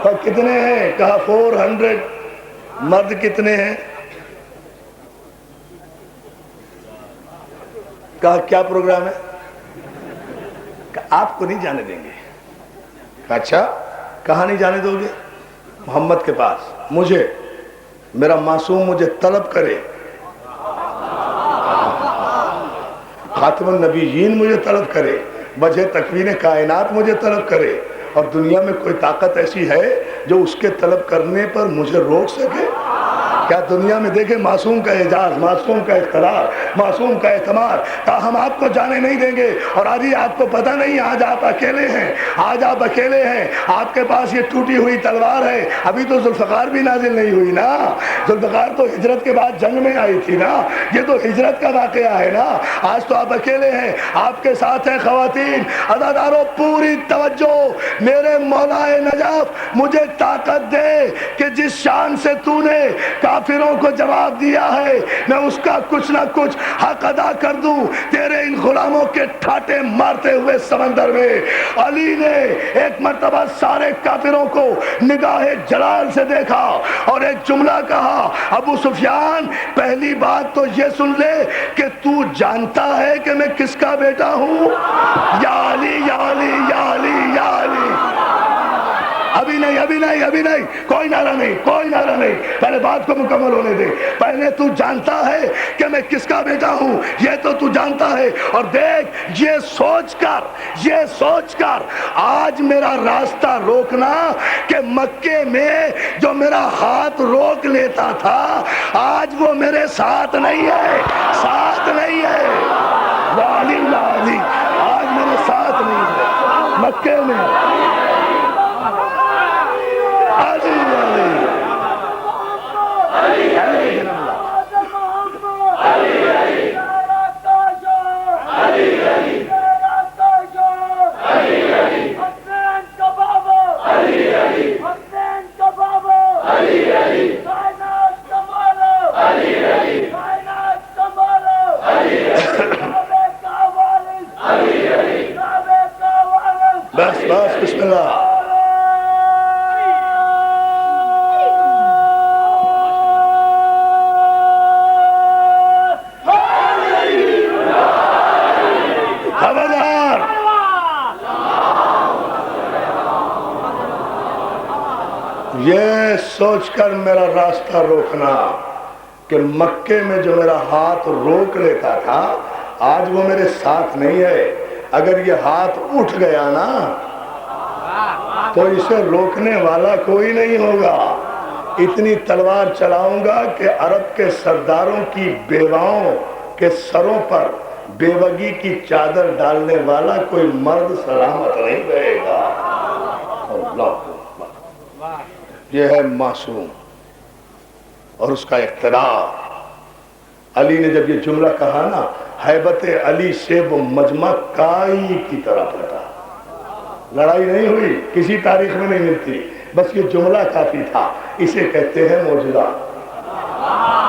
کہا کتنے ہیں؟ کہا 400. مرد کتنے ہیں؟ کہا کیا پروگرام ہے؟ کہا آپ کو نہیں جانے دیں گے. کہا اچھا، کہاں نہیں جانے دو گے؟ محمد کے پاس. مجھے میرا معصوم مجھے طلب کرے، خاتم النبیین مجھے طلب کرے، وجہ تکوین کائنات مجھے طلب کرے، اور دنیا میں کوئی طاقت ایسی ہے جو اس کے طلب کرنے پر مجھے روک سکے؟ کیا دنیا میں دیکھیں معصوم کا اعجاز، معصوم کا اقتدار، معصوم کا اعتماد. کہا ہم آپ کو جانے نہیں دیں گے. اور آج آپ کو پتہ نہیں، آج آپ اکیلے ہیں، آج آپ اکیلے ہیں. آپ کے پاس یہ ٹوٹی ہوئی تلوار ہے. ابھی تو ذوالفقار بھی نازل نہیں ہوئی نا. ذوالفقار تو ہجرت کے بعد جنگ میں آئی تھی نا. یہ تو ہجرت کا واقعہ ہے نا. آج تو آپ اکیلے ہیں، آپ کے ساتھ ہیں خواتین. عزادارو پوری توجہ. میرے مولائے نجف مجھے طاقت دے کہ جس شان سے تو نے کافروں کو جواب دیا ہے، میں اس کا کچھ نہ کچھ حق ادا کر دوں. تیرے ان غلاموں کے ٹھاٹے مارتے ہوئے سمندر میں علی نے ایک مرتبہ سارے کافروں کو نگاہ جلال سے دیکھا اور ایک جملہ کہا، ابو سفیان پہلی بات تو یہ سن لے کہ تو جانتا ہے کہ میں کس کا بیٹا ہوں؟ یا علی یا علی یا علی یا علی. ابھی نہیں، ابھی نہیں، ابھی نہیں، کوئی نعرہ نہیں، کوئی نعرہ نہیں. پہلے بات کو مکمل ہونے دے. پہلے تو جانتا ہے کہ میں کس کا بیٹا ہوں، یہ تو جانتا ہے. اور دیکھ، یہ سوچ کر آج میرا راستہ روکنا کہ مکے میں جو میرا ہاتھ روک لیتا تھا آج وہ میرے ساتھ نہیں ہے، ساتھ نہیں ہے. علی علی آج میرے ساتھ نہیں ہے مکے میں. علی علی علی بسم اللہ. خبردار یہ سوچ کر میرا راستہ روکنا کہ مکے میں جو میرا ہاتھ روک لیتا تھا آج وہ میرے ساتھ نہیں ہے. اگر یہ ہاتھ اٹھ گیا نا تو اسے روکنے والا کوئی نہیں ہوگا. اتنی تلوار چلاؤں گا کہ عرب کے سرداروں کی بیواؤں کے سروں پر بیوگی کی چادر ڈالنے والا کوئی مرد سلامت نہیں رہے گا. اللہ یہ ہے معصوم اور اس کا اقتدار. علی نے جب یہ جملہ کہا نا ہیبت علی سے وہ مجمع کائی کی طرح پھٹا. لڑائی نہیں ہوئی, کسی تاریخ میں نہیں ملتی, بس یہ جملہ کافی تھا. اسے کہتے ہیں معجزہ.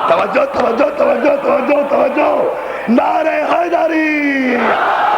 توجہ توجہ توجہ توجہ توجہ. نعرہ حیدری,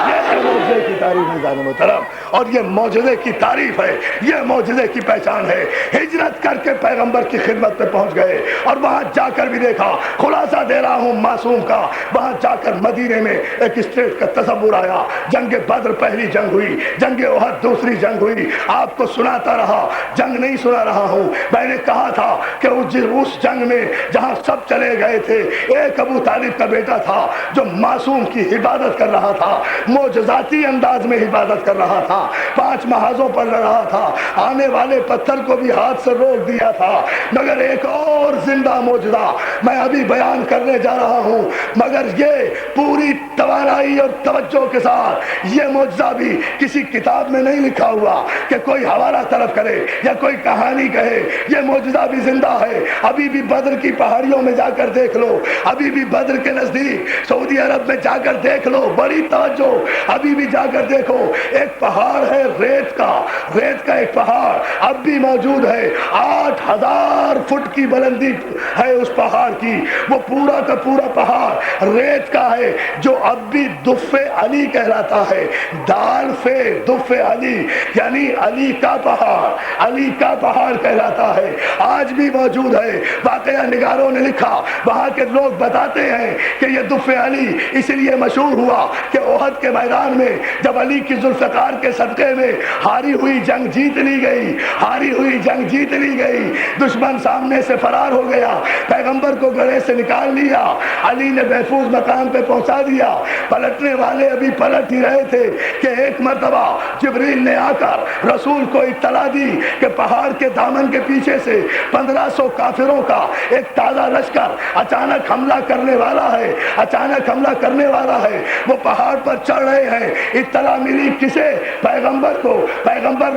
یہ ہے معجزے کی تعریف نظام محترم, اور یہ معجزے کی تعریف ہے, یہ معجزے کی پہچان ہے. ہجرت کر کے پیغمبر کی خدمت پہ پہنچ گئے اور وہاں جا کر بھی دیکھا. خلاصہ دے رہا ہوں معصوم کا. وہاں جا کر مدینے میں ایک اسٹیٹ کا تصور آیا. جنگ بدر پہلی جنگ ہوئی, جنگ احد دوسری جنگ ہوئی. آپ کو سناتا رہا, جنگ نہیں سنا رہا ہوں. میں نے کہا تھا کہ اس جنگ میں جہاں سب چلے گئے تھے ایک ابو طالب کا بیٹا تھا جو معصوم کی عبادت کر رہا تھا, معجزاتی انداز میں عبادت کر رہا تھا, 5 محاذوں پر لڑ رہا تھا, آنے والے پتھر کو بھی ہاتھ سے روک دیا تھا. مگر ایک اور زندہ معجزہ میں ابھی بیان کرنے جا رہا ہوں, مگر یہ پوری توانائی اور توجہ کے ساتھ. یہ معجزہ بھی کسی کتاب میں نہیں لکھا ہوا کہ کوئی حوالہ طلب کرے یا کوئی کہانی کہے. یہ معجزہ بھی زندہ ہے. ابھی بھی بدر کی پہاڑیوں میں جا کر دیکھ لو, ابھی بھی بدر کے نزدیک سعودی عرب میں جا کر دیکھ لو, بڑی توجہ, ابھی بھی جا کر دیکھو. ایک پہاڑ ہے ریت کا, ریت کا ایک پہاڑ اب بھی موجود ہے. 8000 فٹ کی بلندی ہے اس پہاڑ کی. وہ پورا کا پورا پہاڑ ریت کا ہے جو اب بھی دف علی کہلاتا ہے. دال فے دف علی یعنی علی کا پہاڑ, علی کا پہاڑ کہلاتا ہے. آج بھی موجود ہے. واقعہ نگاروں نے لکھا, وہاں کے لوگ بتاتے ہیں کہ یہ دف علی اس لیے مشہور ہوا کہ احد کے میدان میں جب علی کی ذوالفقار کے صدقے میں ہاری ہوئی جنگ جیت لی گئی, ہاری ہوئی جنگ جیت لی گئی, دشمن سامنے سے فرار ہو گیا, پیغمبر کو گڑھے سے نکال لیا, علی نے محفوظ مقام پہ پہنچا دیا. پلٹنے والے ابھی پلٹ ہی رہے تھے کہ ایک مرتبہ جبریل نے آ کر رسول کو اطلاع دی کہ پہاڑ کے دامن کے پیچھے سے 1500 کافروں کا ایک تازہ لشکر اچانک حملہ کرنے والا ہے, اچانک حملہ کرنے والا ہے. وہ پہاڑ پر چڑھ رہے ہیں. اطلاع ملی کسے؟ پیغمبر کو. پیغمبر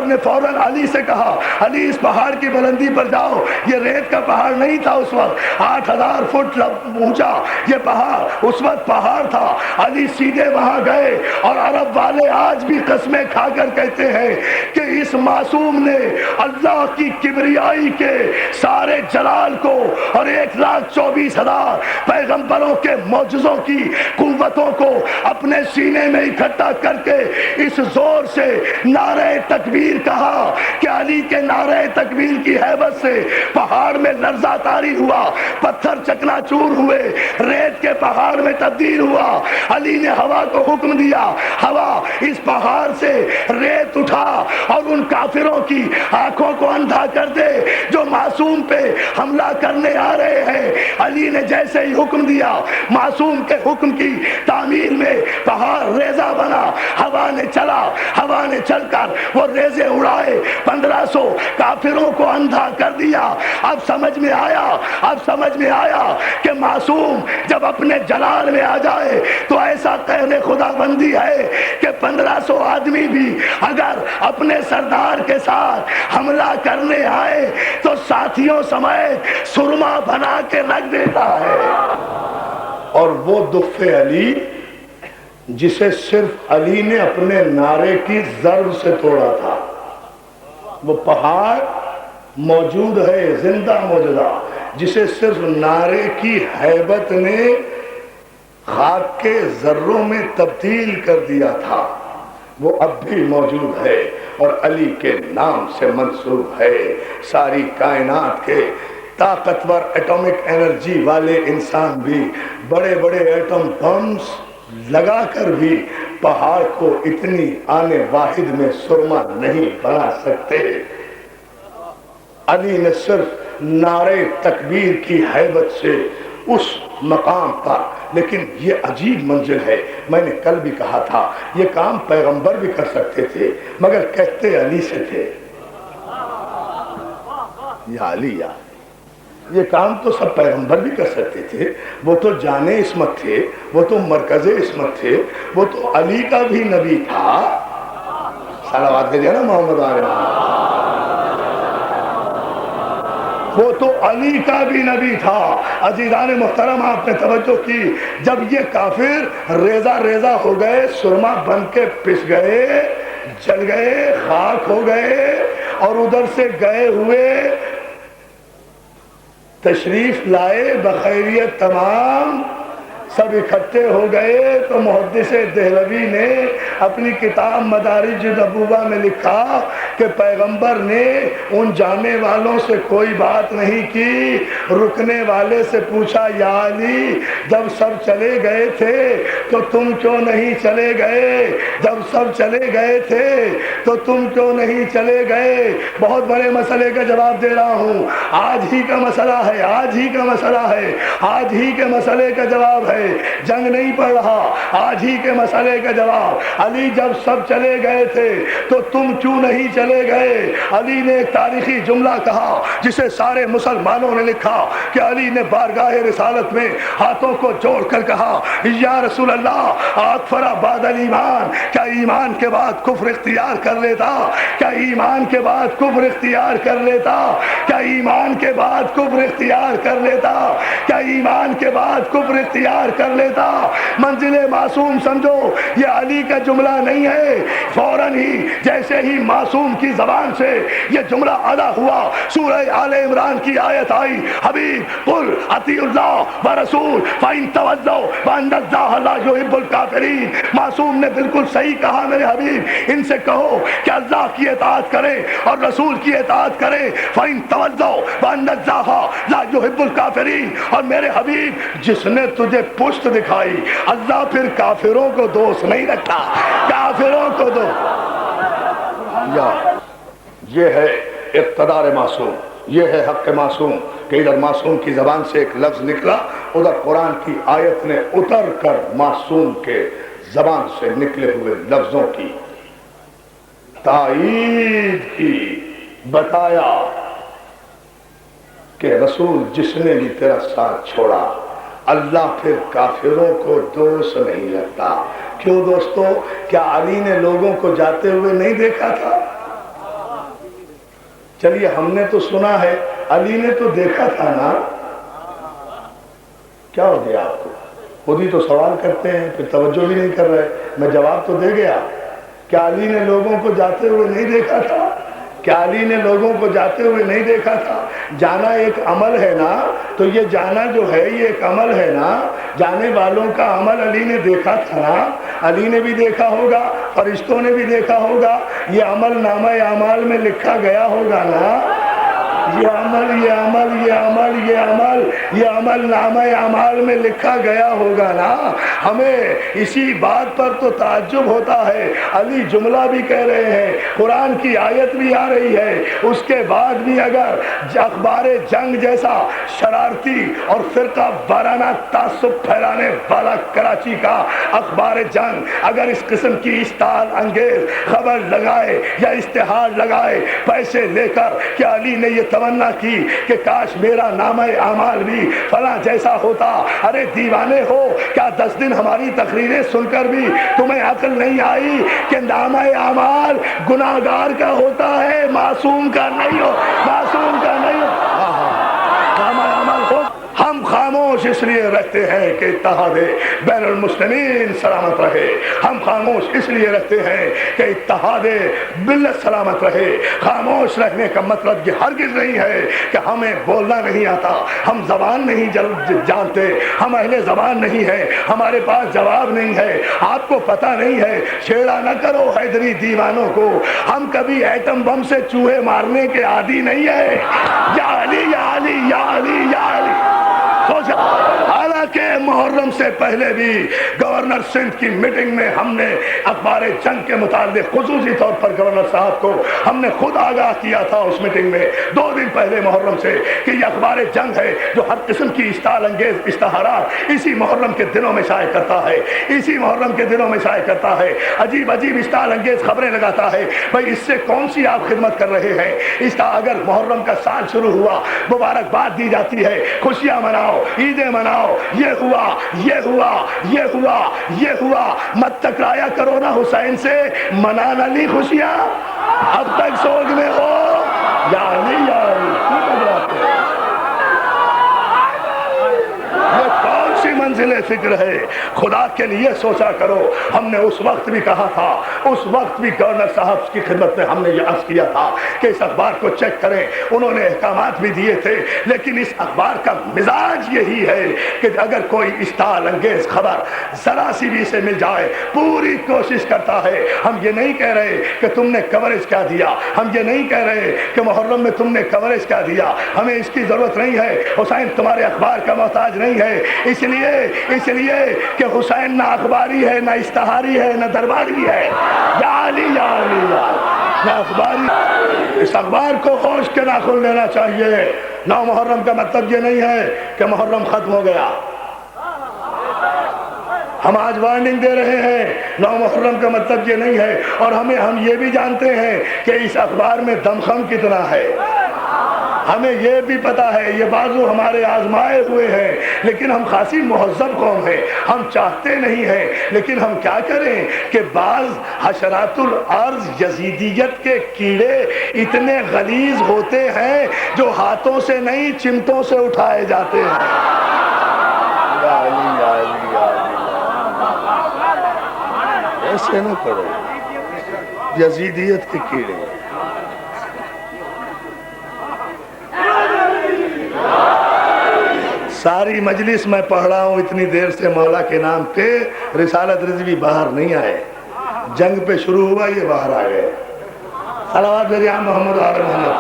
نے فوراً علی سے کہا, علی اس پہاڑ کی بلندی پر جاؤ. یہ ریت کا پہاڑ نہیں تھا اس وقت, 8000 فٹ اونچا یہ پہاڑ اس وقت پہاڑ تھا. علی سیدھے وہاں گئے اور عرب والے آج بھی قسمیں کھا کر کہتے ہیں کہ اس معصوم نے اللہ کی کبریائی کے سارے جلال کو اور 1,24,000 پیغمبروں کے معجزوں کی قوتوں کو اپنے سینے میں اکٹھا کر کے اس زور سے نعرہ تکبیر کہا کہ علی کے نعرہ تکبیر کی ہیبت سے پہاڑ میں لرزہ طاری ہوا, پتھر چکنا چور ہوئے, ریت کے پہاڑ میں تبدیل ہوا. علی نے ہوا کو حکم دیا, ہوا اس پہاڑ سے ریت اٹھا اور ان کافروں کی آنکھوں کو اندھا کر دے جو معصوم پہ حملہ کرنے آ رہے ہیں. علی نے جیسے ہی حکم دیا, معصوم کے حکم کی تعمیل میں پہاڑ ریزہ بنا. ہوا نے چلا, ہوا نے چل کر وہ ریزے اڑائے, 1500 کافروں کو اندھا کر دیا. اب سمجھ میں آیا, اب سمجھ میں آیا کہ معصوم جب اپنے جلال میں آ جائے تو ایسا قہر خدا بندی ہے کہ 1500 آدمی بھی اگر اپنے سردار کے ساتھ حملہ کرنے آئے تو ساتھیوں سمیت سرما بنا کے رکھ دیتا ہے. اور وہ دف علی جسے صرف علی نے اپنے نعرے کی ضرب سے توڑا تھا, وہ پہاڑ موجود ہے, زندہ معجزہ, جسے صرف نعرے کی ہیبت نے خاک کے ذروں میں تبدیل کر دیا تھا. وہ اب بھی موجود ہے اور علی کے نام سے منسوب ہے۔ ساری کائنات کے طاقتور ایٹمک انرجی والے انسان بھی بڑے بڑے ایٹم بمز لگا کر بھی پہاڑ کو اتنی آنے واحد میں سرما نہیں بنا سکتے۔ علی نے صرف نعرے تکبیر کی ہیبت سے اس مقام پر، لیکن یہ عجیب منزل ہے، میں نے کل بھی کہا تھا یہ کام پیغمبر بھی کر سکتے تھے مگر کہتے علی سے تھے، یا علی یا یہ کام تو سب پیغمبر بھی کر سکتے تھے، وہ تو جان عصمت تھے، وہ تو مرکز عصمت تھے، وہ تو علی کا بھی نبی تھا۔ صلوات کہتے ہیں نا محمد آرہا، وہ تو علی کا بھی نبی تھا۔ عزیزان محترم آپ نے توجہ کی، جب یہ کافر ریزہ ریزہ ہو گئے، سرما بن کے پس گئے، جل گئے، خاک ہو گئے، اور ادھر سے گئے ہوئے تشریف لائے بخیریت تمام سب اکٹھے ہو گئے، تو محدث دہلوی نے اپنی کتاب مدارج النبوہ میں لکھا کہ پیغمبر نے ان جانے والوں سے کوئی بات نہیں کی، رکنے والے سے پوچھا یا علی جب سب چلے گئے تھے تو تم کیوں نہیں چلے گئے، جب سب چلے گئے تھے تو تم کیوں نہیں چلے گئے۔ بہت بڑے مسئلے کا جواب دے رہا ہوں، آج ہی کا مسئلہ ہے، آج ہی کا مسئلہ ہے، آج ہی کے مسئلے کا جواب ہے، جنگ نہیں پڑ رہا، آج ہی کے مسئلے کا جواب۔ علی جب سب چلے گئے تھے تو تم کیوں نہیں چلے گئے؟ علی نے ایک تاریخی جملہ کہا جسے سارے مسلمانوں نے لکھا کہ علی نے بارگاہ رسالت میں ہاتھوں کو جوڑ کر کہا یا رسول اللہ اکفر بعد الایمان، کیا ایمان کے بعد کفر اختیار کر لیتا؟ کیا ایمان کے بعد کفر اختیار کر لیتا؟ کیا ایمان کے بعد کفر اختیار کر لیتا؟ کیا ایمان کے بعد کفر اختیار کر لیتا؟ منزل معصوم سمجھو یہ علی کا جملہ نہیں ہے، فوراً ہی جیسے ہی معصوم کی زبان سے یہ جملہ ادا ہوا سورہ آل عمران کی آیت آئی، حبیب قل اطیعوا اللہ ورسول فإن تولوا فإن اللہ لا يحب الکافرین۔ معصوم نے بالکل صحیح کہا میرے حبیب، ان سے کہو کہ اللہ کی اطاعت کریں اور رسول کی اطاعت کریں، فإن تولوا فإن اللہ لا يحب الکافرین۔ اور میرے حبیب جس نے تجھے پشت دکھائی، اللہ پھر کافروں کو دوست نہیں رکھتا، کافروں کو یہ ہے اقتدار معصوم، یہ ہے حق معصوم کہ ادھر معصوم کی زبان سے ایک لفظ نکلا، ادھر قرآن کی آیت نے اتر کر معصوم کے زبان سے نکلے ہوئے لفظوں کی تائید کی، بتایا کہ رسول جس نے بھی تیرا ساتھ چھوڑا اللہ پھر کافروں کو دوست نہیں رکھتا۔ کیوں دوستو؟ کیا علی نے لوگوں کو جاتے ہوئے نہیں دیکھا تھا؟ چلیے ہم نے تو سنا ہے، علی نے تو دیکھا تھا نا۔ کیا ہو گیا آپ کو؟ خود ہی تو سوال کرتے ہیں پھر توجہ بھی نہیں کر رہے، میں جواب تو دے گیا۔ کیا علی نے لوگوں کو جاتے ہوئے نہیں دیکھا تھا؟ کیا علی نے لوگوں کو جاتے ہوئے نہیں دیکھا تھا؟ جانا ایک عمل ہے نا، تو یہ جانا جو ہے یہ ایک عمل ہے نا، جانے والوں کا عمل علی نے دیکھا تھا نا، علی نے بھی دیکھا ہوگا، فرشتوں نے بھی دیکھا ہوگا، یہ عمل نامہ اعمال میں لکھا گیا ہوگا نا، یہ عمل یہ عمل یہ عمل یہ عمل یہ عمل نامہ اعمال میں لکھا گیا ہوگا نا۔ ہمیں اسی بات پر تو تعجب ہوتا ہے، علی جملہ بھی کہہ رہے ہیں، قرآن کی آیت بھی آ رہی ہے، اس کے بعد بھی اگر اخبار جنگ جیسا شرارتی اور فرقہ وارانہ تعصب پھیلانے والا کراچی کا اخبار جنگ اگر اس قسم کی اشتعال انگیز خبر لگائے یا اشتہار لگائے پیسے لے کر کہ علی نے یہ تمنا کی کہ کاش میرا نامہ اعمال بھی فلاں جیسا ہوتا، ارے دیوانے ہو کیا 10 دن ہماری تقریریں سن کر بھی تمہیں عقل نہیں آئی کہ نامہ اعمال گناہگار کا ہوتا ہے، معصوم کا نہیں ہو، معصوم کا نہیں ہو۔ نامہ اعمال ہو، ہم خاموش خاموش اس لیے رہتے ہیں کہ اتحاد بین المسلمین سلامت رہے. ہم خاموش اس لیے رہتے ہیں کہ اتحاد ملت سلامت رہے. خاموش رہنے کا مطلب یہ ہرگز نہیں ہے کہ ہمیں بولنا نہیں آتا, ہم زبان نہیں جانتے, ہم اہل زبان نہیں ہے, ہمارے پاس جواب نہیں ہے, آپ کو پتہ نہیں ہے. چھیڑا نہ کرو حیدری دیوانوں کو, ہم کبھی ایٹم بم سے چوہے مارنے کے عادی نہیں ہے. یا علی یا علی یا علی یا علی. حالانکہ محرم سے پہلے بھی گورنر سندھ کی میٹنگ میں ہم نے اخبار جنگ کے متعلق خصوصی طور پر گورنر صاحب کو ہم نے خود آگاہ کیا تھا اس میٹنگ میں 2 دن پہلے محرم سے کہ یہ اخبار جنگ ہے جو ہر قسم کی اشتعال انگیز اشتہارات اسی محرم کے دنوں میں شائع کرتا ہے, اسی محرم کے دنوں میں شائع کرتا ہے, عجیب عجیب اشتعال انگیز خبریں لگاتا ہے. بھائی اس سے کون سی آپ خدمت کر رہے ہیں؟ اگر محرم کا سال شروع ہوا مبارکباد دی جاتی ہے, خوشیاں مناؤ, عیدیں مناؤ, یہ ہوا یہ ہوا یہ ہوا یہ ہوا, مت ٹکرایا کرو نا حسین سے, منا نہ لی خوشیاں. اب تک سوگ میں ہو یا نہیں یار, یہ کون سی منزل فکر ہے؟ خدا کے لیے سوچا کرو. ہم نے اس وقت بھی کہا تھا, اس وقت بھی گورنر صاحب کی خدمت میں ہم نے یہ عرض کیا تھا کہ اس اخبار کو چیک کریں. انہوں نے احکامات بھی دیے تھے, لیکن اس اخبار کا مزاج یہی ہے کہ اگر کوئی اشتعال انگیز خبر ذرا سی بھی سے مل جائے پوری کوشش کرتا ہے. ہم یہ نہیں کہہ رہے کہ تم نے کوریج کیا دیا, ہم یہ نہیں کہہ رہے کہ محرم میں تم نے کوریج کیا دیا, ہمیں اس کی ضرورت نہیں ہے. حسین تمہارے اخبار کا محتاج نہیں ہے, اس لیے کہ حسین نہ اخباری ہے, نہ اشتہاری ہے, نہ درباری ہے. یا علی یا علی یا نہ اخباری. اس اخبار کو ہوش کے ناخن لینا چاہیے. 9 محرم کا مطلب یہ نہیں ہے کہ محرم ختم ہو گیا. ہم آج وارننگ دے رہے ہیں, 9 محرم کا مطلب یہ نہیں ہے. اور ہم یہ بھی جانتے ہیں کہ اس اخبار میں دمخم کتنا ہے, ہمیں یہ بھی پتا ہے یہ بازو ہمارے آزمائے ہوئے ہیں, لیکن ہم خاصی مہذب قوم ہیں, ہم چاہتے نہیں ہیں. لیکن ہم کیا کریں کہ بعض حشرات الارض یزیدیت کے کیڑے اتنے غلیظ ہوتے ہیں جو ہاتھوں سے نہیں چمٹوں سے اٹھائے جاتے ہیں. ایسے نہ کرو, یزیدیت کے کیڑے. ساری مجلس میں پڑھ رہا ہوں اتنی دیر سے مولا کے نام پہ, رسالت رضوی باہر نہیں آئے. جنگ پہ شروع ہوا یہ باہر آ گئے. صلوات بھیجیں محمد آل محمد.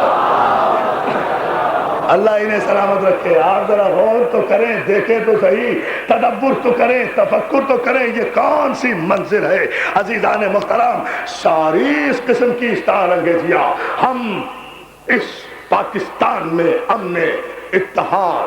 اللہ انہیں سلامت رکھے. آپ ذرا غور تو کریں, دیکھیں تو صحیح, تدبر تو کریں, تفکر تو کریں, یہ کون سی منزل ہے؟ عزیزان محترم, ساری اس قسم کی اشتعال انگیزیاں ہم اس پاکستان میں امن اتحاد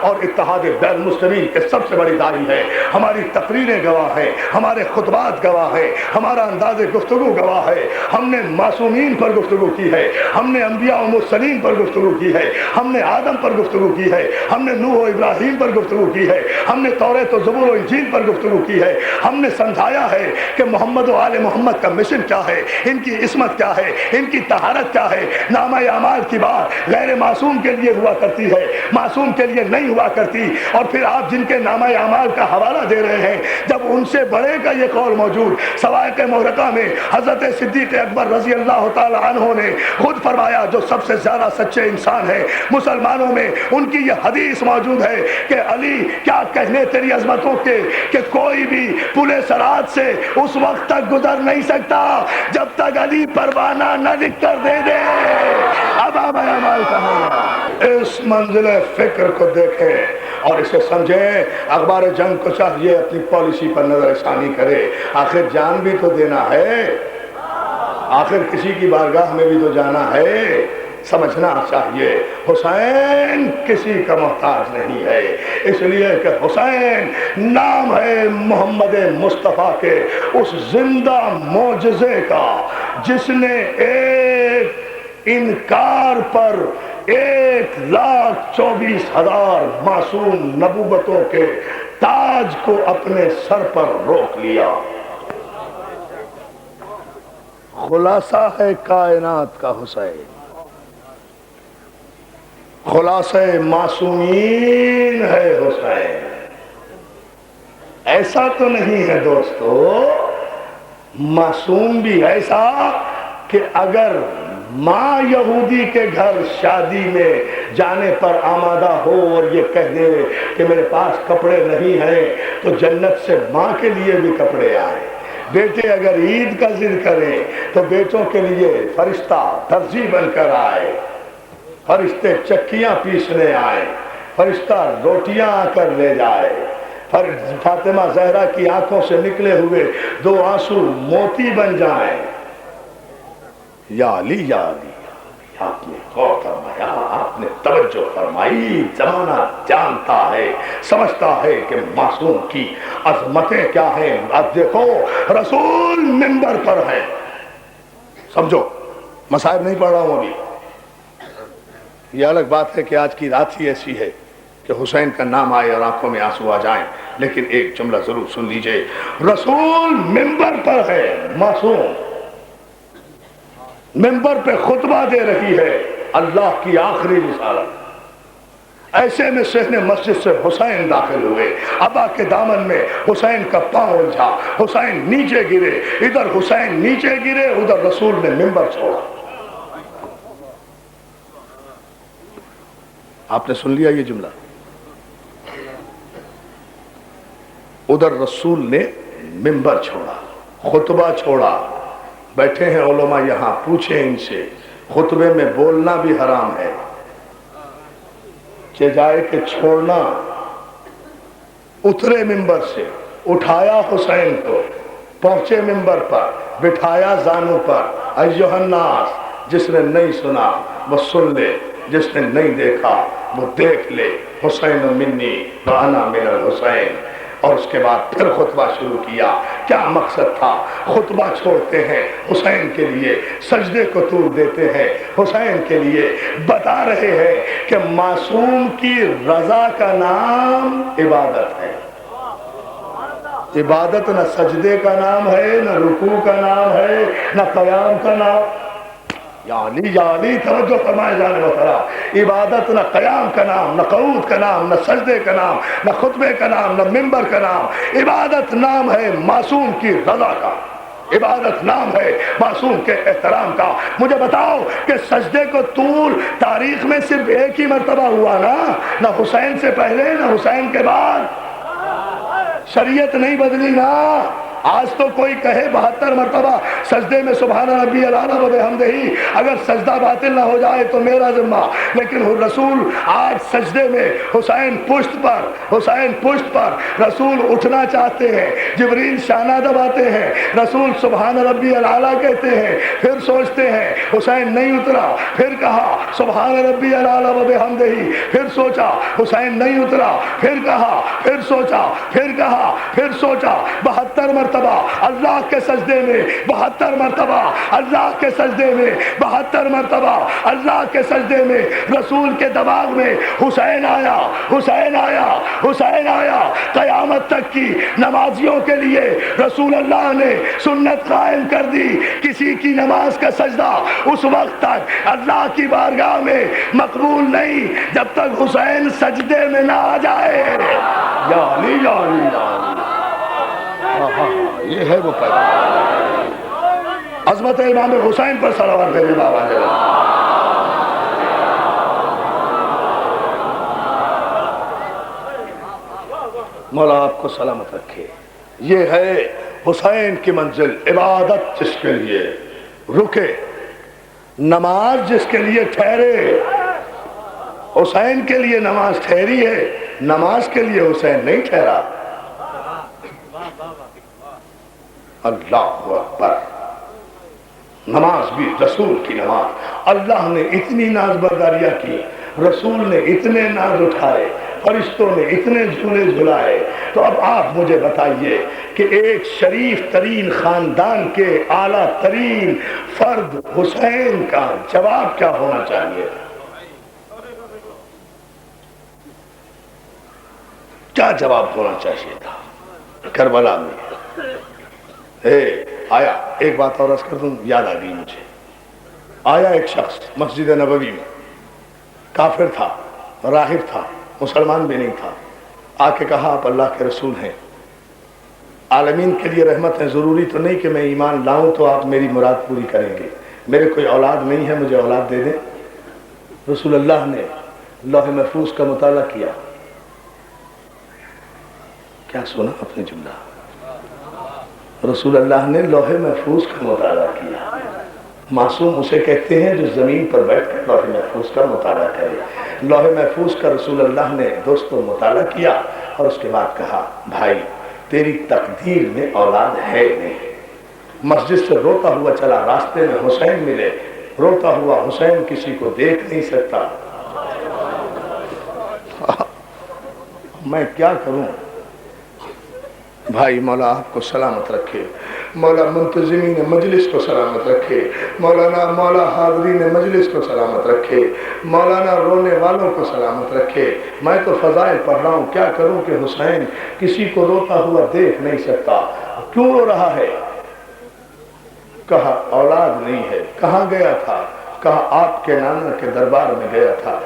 اور اتحاد بین المسلمین کے سب سے بڑی داعی ہے. ہماری تقریریں گواہ ہیں, ہمارے خطبات گواہ ہیں, ہمارا انداز گفتگو گواہ ہے. ہم نے معصومین پر گفتگو کی ہے, ہم نے انبیاء و مرسلین پر گفتگو کی ہے, ہم نے آدم پر گفتگو کی ہے, ہم نے نوح و ابراہیم پر گفتگو کی ہے, ہم نے توریت و زبور و انجیل پر گفتگو کی ہے. ہم نے سمجھایا ہے کہ محمد و آل محمد کا مشن کیا ہے, ان کی عصمت کیا ہے, ان کی طہارت کیا ہے. نامہ اعمال کی بات غیر معصوم کے لیے ہوا کرتی ہے, معصوم کے لیے نہیں ہوا کرتی. اور پھر آپ جن کے نامہ اعمال کا حوالہ دے رہے ہیں, جب ان سے بڑے کا یہ قول موجود سوائق محرقہ میں حضرت صدیق اکبر رضی اللہ تعالی عنہ نے خود فرمایا جو سب سے زیادہ سچے انسان ہیں مسلمانوں میں, ان کی یہ حدیث موجود ہے کہ علی کیا کہنے تیری عظمتوں کے کہ کوئی بھی پل صراط سے اس وقت تک گزر نہیں سکتا جب تک علی پروانہ نہ لکھ کر دے دے. اب اعمال کہاں؟ اس منزل فکر کو دیکھیں اور اسے سمجھیں. اخبار جنگ کو چاہیے اپنی پالیسی پر نظر ثانی کرے. آخر جان بھی تو دینا ہے, آخر کسی کی بارگاہ میں بھی تو جانا ہے. سمجھنا چاہیے حسین کسی کا محتاج نہیں ہے, اس لیے کہ حسین نام ہے محمد مصطفیٰ کے اس زندہ معجزے کا جس نے ایک انکار پر 1,24,000 معصوم نبوتوں کے تاج کو اپنے سر پر روک لیا. خلاصہ ہے کائنات کا حسین. خلاصہ معصومین ہے حسین. ایسا تو نہیں ہے دوستو، معصوم بھی ایسا کہ اگر ماں یہودی کے گھر شادی میں جانے پر آمادہ ہو اور یہ کہہ دے کہ میرے پاس کپڑے نہیں ہیں تو جنت سے ماں کے لیے بھی کپڑے آئیں. بیٹے اگر عید کا ضد کریں تو بیٹوں کے لیے فرشتہ درزی بن کر آئے، فرشتے چکیاں پیسنے آئے، فرشتہ روٹیاں آ کر لے جائے. فاطمہ زہرا کی آنکھوں سے نکلے ہوئے 2 آنسو موتی بن جائیں. یا علی یا علی، آپ نے غور فرمایا، آپ نے توجہ فرمائی. زمانہ جانتا ہے، سمجھتا ہے کہ معصوم کی عظمتیں کیا ہیں. اب دیکھو رسول منبر پر ہیں. سمجھو مصائب نہیں پڑھ رہا ہوں ابھی. یہ الگ بات ہے کہ آج کی رات ہی ایسی ہے کہ حسین کا نام آئے اور آنکھوں میں آنسو آ جائیں. لیکن ایک جملہ ضرور سن لیجئے، رسول منبر پر ہے، معصوم منبر پہ خطبہ دے رہی ہے، اللہ کی آخری رسالت. ایسے میں صحن مسجد سے حسین داخل ہوئے. ابا کے دامن میں حسین کا پاؤں الجھا، حسین نیچے گرے. ادھر حسین نیچے گرے، ادھر رسول نے منبر چھوڑا. آپ نے سن لیا یہ جملہ؟ ادھر رسول نے منبر چھوڑا، خطبہ چھوڑا. بیٹھے ہیں علماء یہاں، پوچھیں ان سے، خطبے میں بولنا بھی حرام ہے کہ جائے کہ چھوڑنا؟ اترے منبر سے، اٹھایا حسین کو، پہنچے منبر پر، بٹھایا زانوں پر. ایھا الناس، جس نے نہیں سنا وہ سن لے، جس نے نہیں دیکھا وہ دیکھ لے. حسین منی وانا من الحسین. اور اس کے بعد پھر خطبہ شروع کیا. کیا مقصد تھا؟ خطبہ چھوڑتے ہیں حسین کے لیے، سجدے کو طول دیتے ہیں حسین کے لیے. بتا رہے ہیں کہ معصوم کی رضا کا نام عبادت ہے. عبادت نہ سجدے کا نام ہے، نہ رکوع کا نام ہے، نہ قیام کا نام. یا علی توجہ فرمائے جانے محترم. عبادت نہ قیام کا نام، نہ قعود کا نام، نہ سجدے کا نام، نہ خطبے کا نام، نہ منبر کا نام. عبادت نام ہے معصوم کی رضا کا، عبادت نام ہے معصوم کے احترام کا. مجھے بتاؤ کہ سجدے کو طول تاریخ میں صرف ایک ہی مرتبہ ہوا نا؟ نہ حسین سے پہلے نہ حسین کے بعد. شریعت نہیں بدلی نا. آج تو کوئی کہے 72 مرتبہ سجدے میں سبحان ربی الاعلیٰ و بحمدہ، اگر سجدہ باطل نہ ہو جائے تو میرا ذمہ. لیکن رسول آج سجدے میں حسین پشت پر رسول اٹھنا چاہتے ہیں. جبریل شانہ دباتے ہیں، رسول سبحان ربی الاعلیٰ کہتے ہیں، پھر سوچتے ہیں حسین نہیں اترا، پھر کہا سبحان ربی الاعلیٰ و بحمدہ، پھر سوچا حسین نہیں اترا، پھر کہا، پھر سوچا، پھر کہا، پھر سوچا. 72 مرتبہ اللہ کے سجدے میں، 72 مرتبہ اللہ کے سجدے میں، 72 مرتبہ اللہ کے سجدے میں. رسول کے دماغ میں حسین آیا، حسین آیا، حسین آیا. قیامت تک کی نمازیوں کے لیے رسول اللہ نے سنت قائم کر دی. کسی کی نماز کا سجدہ اس وقت تک اللہ کی بارگاہ میں مقبول نہیں جب تک حسین سجدے میں نہ آ جائے. یا علی یا علی یا علی. یہ ہے وہ پیغام. عظمت امام حسین پر صلوات بھیجے بابا جی. مولا آپ کو سلامت رکھے. یہ ہے حسین کی منزل. عبادت جس کے لیے رکے، نماز جس کے لیے ٹھہرے. حسین کے لیے نماز ٹھہری ہے، نماز کے لیے حسین نہیں ٹھہرا. اللہ اکبر. نماز بھی رسول کی نماز. اللہ نے اتنی ناز برداریاں کی، رسول نے اتنے ناز اٹھائے، فرشتوں نے اتنے جھولے جھلائے. تو اب آپ مجھے بتائیے کہ ایک شریف ترین خاندان کے اعلیٰ ترین فرد حسین کا جواب کیا ہونا چاہیے؟ کیا جواب ہونا چاہیے تھا کربلا میں؟ آیا ایک بات اور عرض کر دوں، یاد آ گئی مجھے. آیا ایک شخص مسجد نبوی میں، کافر تھا، راہب تھا، مسلمان بھی نہیں تھا، آ کے کہا آپ اللہ کے رسول ہیں، عالمین کے لیے رحمت ہے، ضروری تو نہیں کہ میں ایمان لاؤں تو آپ میری مراد پوری کریں گے، میرے کوئی اولاد نہیں ہے، مجھے اولاد دے دیں۔ رسول اللہ نے لوح محفوظ کا مطالعہ کیا، کیا سنا آپ نے جملہ؟ رسول اللہ نے لوح محفوظ کا مطالعہ کیا۔ معصوم اسے کہتے ہیں جو زمین پر بیٹھ کر لوح محفوظ کا مطالعہ کرے۔ لوح محفوظ کا رسول اللہ نے دوستوں مطالعہ کیا اور اس کے بعد کہا بھائی تیری تقدیر میں اولاد ہے نہیں۔ مسجد سے روتا ہوا چلا، راستے میں حسین ملے، روتا ہوا حسین کسی کو دیکھ نہیں سکتا، میں کیا کروں؟ بھائی مولا آپ کو سلامت رکھے، مولا منتظمین مجلس کو سلامت رکھے، مولا حاضرین مجلس کو سلامت رکھے، مولانا رونے والوں کو سلامت رکھے۔ میں تو فضائل پڑھ رہا ہوں، کیا کروں کہ حسین کسی کو روتا ہوا دیکھ نہیں سکتا۔ کیوں رو رہا ہے؟ کہا اولاد نہیں ہے۔ کہاں گیا تھا؟ کہا آپ کے نانا کے دربار میں گیا تھا۔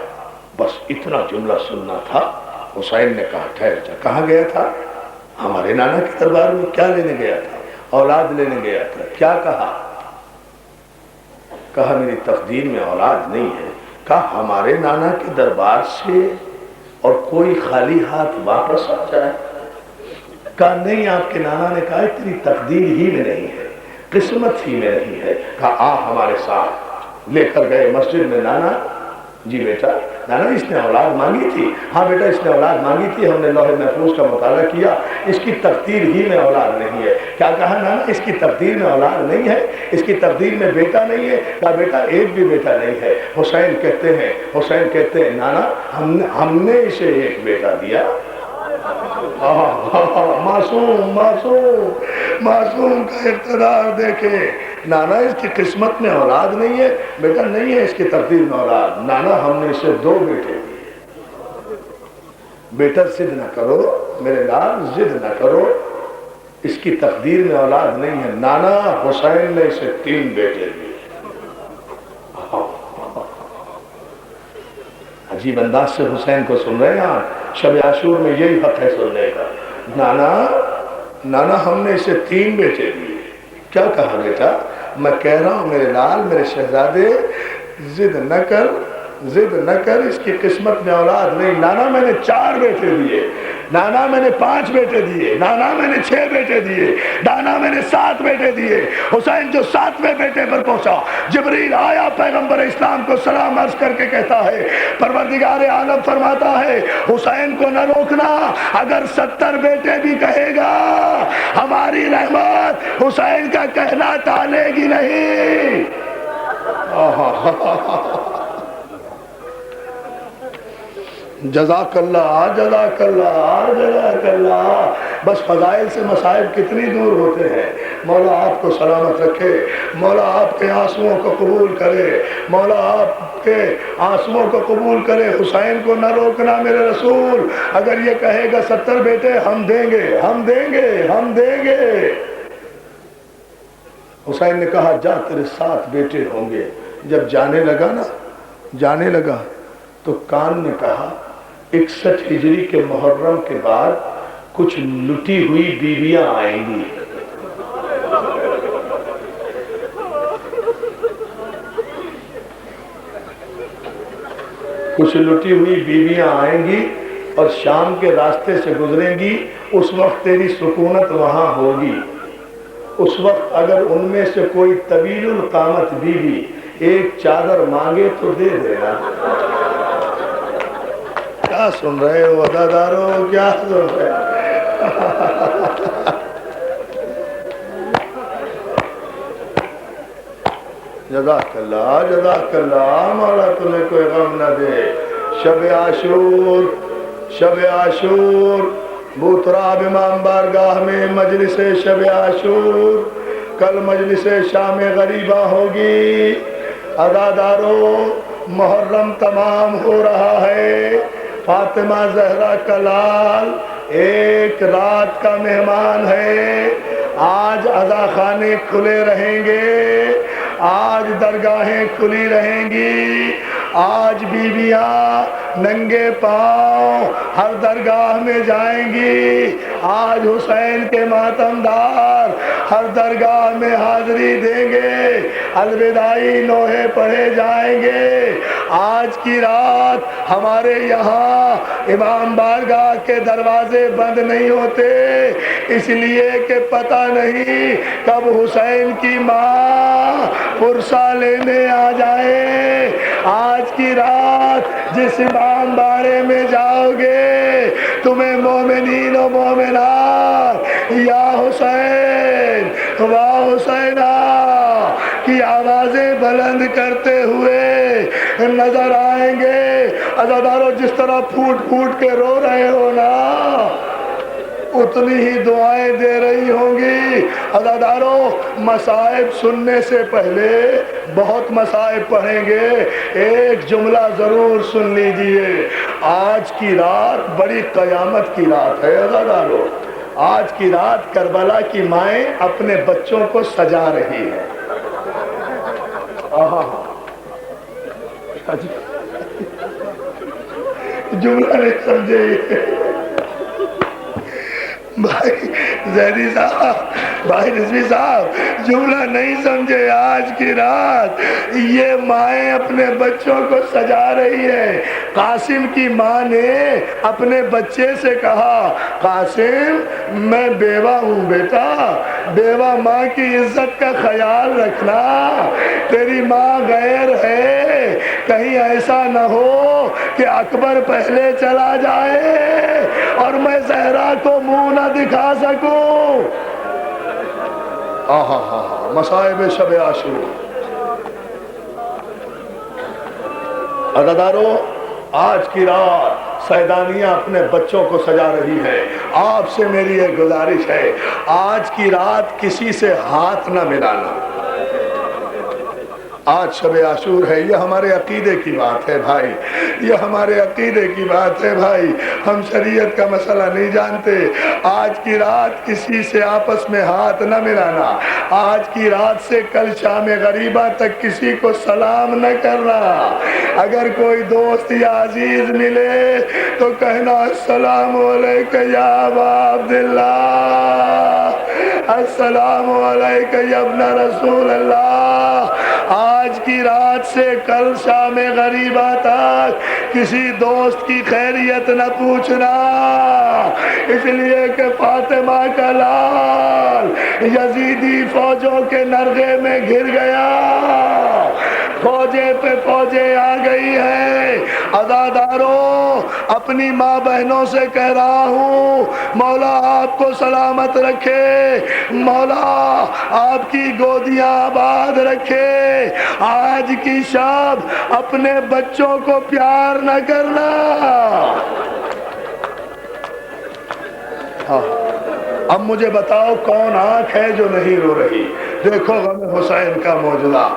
بس اتنا جملہ سننا تھا۔ حسین نے کہا ٹھہر جا، کہاں گیا تھا؟ ہمارے نانا کے دربار میں۔ کیا لینے گیا تھا؟ اولاد لینے گیا تھا۔ کیا کہا؟ کہا میری تقدیر میں اولاد نہیں ہے۔ کہا ہمارے نانا کے دربار سے اور کوئی خالی ہاتھ واپس آ جائے؟ کہا نہیں، آپ کے نانا نے کہا تیری تقدیر ہی میں نہیں ہے، قسمت ہی میں نہیں ہے۔ کہا آ ہمارے ساتھ۔ لے کر گئے مسجد میں۔ نانا جی بیٹا، نانا اس نے اولاد مانگی تھی؟ ہاں بیٹا اس نے اولاد مانگی تھی، ہم نے لوح محفوظ کا مطالعہ کیا، اس کی تقدیر ہی میں اولاد نہیں ہے۔ کیا کہا نانا؟ اس کی تقدیر میں اولاد نہیں ہے، اس کی تقدیر میں بیٹا نہیں ہے؟ کہا بیٹا ایک بھی بیٹا نہیں ہے۔ حسین کہتے ہیں نانا ہم نے اسے ایک بیٹا دیا۔ معصوم کا اقتدار دیکھے۔ نانا اس کی قسمت میں اولاد نہیں ہے؟ بیٹا نہیں ہے اس کی تقدیر میں اولاد۔ نانا ہم نے اسے 2 بیٹے دیے۔ بیٹا ضد نہ کرو میرے لال، ضد نہ کرو، اس کی تقدیر میں اولاد نہیں ہے۔ نانا حسین نے اسے 3 بیٹے دیے۔ عجیب انداز سے حسین کو سن رہے ہیں آپ، شب عاشور میں یہی حق ہے سننے کا۔ نانا ہم نے اسے 3 بیٹے دیے۔ کیا کہا بیٹا؟ میں کہہ رہا ہوں میرے لال، میرے شہزادے، ضد نہ کر، اس کی قسمت میں اولاد نہیں۔ نانا میں نے 4 بیٹے دیے، نانا میں نے 5 بیٹے دیے، نانا میں نے 6 بیٹے دیے، نانا میں نے 7 بیٹے دیے۔ حسین جو 7ویں بیٹے پر پہنچا، جبریل آیا پیغمبر اسلام کو سلام عرض کر کے کہتا ہے، پروردگار عالم فرماتا ہے حسین کو نہ روکنا، اگر 70 بیٹے بھی کہے گا ہماری رحمت حسین کا کہنا ٹالے گی نہیں۔ جزاک اللہ، جزاک اللہ، جزاک اللہ۔ بس فضائل سے مصائب کتنی دور ہوتے ہیں۔ مولا آپ کو سلامت رکھے، مولا آپ کے آنسوؤں کو قبول کرے، مولا آپ کے آنسوؤں کو قبول کرے۔ حسین کو نہ روکنا میرے رسول، اگر یہ کہے گا 70 بیٹے ہم دیں گے، ہم دیں گے، ہم دیں گے۔ حسین نے کہا جا تیرے 7 بیٹے ہوں گے۔ جب جانے لگا تو کان نے کہا 61 ہجری کے محرم کے بعد کچھ لٹی ہوئی بیویاں آئیں گی۔ کچھ لٹی ہوئی بیویاں آئیں گی اور شام کے راستے سے گزریں گی، اس وقت تیری سکونت وہاں ہوگی۔ اس وقت اگر ان میں سے کوئی طویل القامت بیوی ایک چادر مانگے تو دے دینا۔ کیا سن رہے ہو وفادارو، کیا سن رہے ہو؟ جزاک اللہ، جزاک اللہ، مولا تمہیں کوئی غم نہ دے۔ شب عاشور بوتراب امام بارگاہ میں مجلس شب عاشور، کل مجلس شام غریبہ ہوگی۔ عزادارو محرم تمام ہو رہا ہے، فاطمہ زہرا کا لال 1 رات کا مہمان ہے۔ آج عزاخانے کھلے رہیں گے، آج درگاہیں کھلی رہیں گی، آج بیویاں ننگے پاؤں ہر درگاہ میں جائیں گی، آج حسین کے ماتمدار ہر درگاہ میں حاضری دیں گے، الوداعی نوحے پڑھے جائیں گے۔ آج کی رات ہمارے یہاں امام بارگاہ کے دروازے بند نہیں ہوتے، اس لیے کہ پتہ نہیں کب حسین کی ماں پرسہ لینے آ جائے۔ آج کی رات جس امام بارے میں جاؤ گے تمہیں مومنین و مومنات یا حسین وا حسینہ کی آوازیں بلند کرتے ہوئے نظر آئیں گے۔ عزادارو، جس طرح پھوٹ پھوٹ کے رو رہے ہو نا، اتنی ہی دعائیں دے رہی ہوں گی۔ عزادارو، مصائب سننے سے پہلے بہت مصائب پڑھیں گے، ایک جملہ ضرور سن لیجئے۔ آج کی رات بڑی قیامت کی رات ہے عزادارو۔ آج کی رات کربلا کی مائیں اپنے بچوں کو سجا رہی ہیں۔ جملہ نہیں سمجھے بھائی زیدی صاحب، بھائی رضوی صاحب، جملہ نہیں سمجھے۔ آج کی رات یہ مائیں اپنے بچوں کو سجا رہی ہے۔ قاسم کی ماں نے اپنے بچے سے کہا، قاسم میں بیوہ ہوں بیٹا، بیوہ ماں کی عزت کا خیال رکھنا، تیری ماں غیر ہے، کہیں ایسا نہ ہو کہ اکبر پہلے چلا جائے اور میں زہرا کو منہ نہ دکھا سکوں۔ مصائب شب عاشور۔ عزادارو، آج کی رات سیدانیاں اپنے بچوں کو سجا رہی ہے۔ آپ سے میری ایک گزارش ہے، آج کی رات کسی سے ہاتھ نہ ملانا۔ آج شب عاشور ہے، یہ ہمارے عقیدے کی بات ہے بھائی، یہ ہمارے عقیدے کی بات ہے بھائی، ہم شریعت کا مسئلہ نہیں جانتے۔ آج کی رات کسی سے آپس میں ہاتھ نہ ملانا، آج کی رات سے کل شام غریبہ تک کسی کو سلام نہ کرنا۔ اگر کوئی دوست یا عزیز ملے تو کہنا السلام علیکم یا ابا عبداللہ، السلام علیکم یا ابن رسول اللہ۔ آج کی رات سے کل شام غریبہ تک کسی دوست کی خیریت نہ پوچھنا، اس لیے کہ فاطمہ کا لال یزیدی فوجوں کے نرغے میں گر گیا، فوجیں پہ فوجیں آ گئی ہیں۔ عزادارو، اپنی ماں بہنوں سے کہہ رہا ہوں، مولا آپ کو سلامت رکھے، مولا آپ کی گودیاں آباد رکھے۔ آج کی شب اپنے بچوں کو پیار نہ کرنا۔ اب مجھے بتاؤ کون آنکھ ہے جو نہیں رو رہی؟ دیکھو غم حسین کا معجزہ۔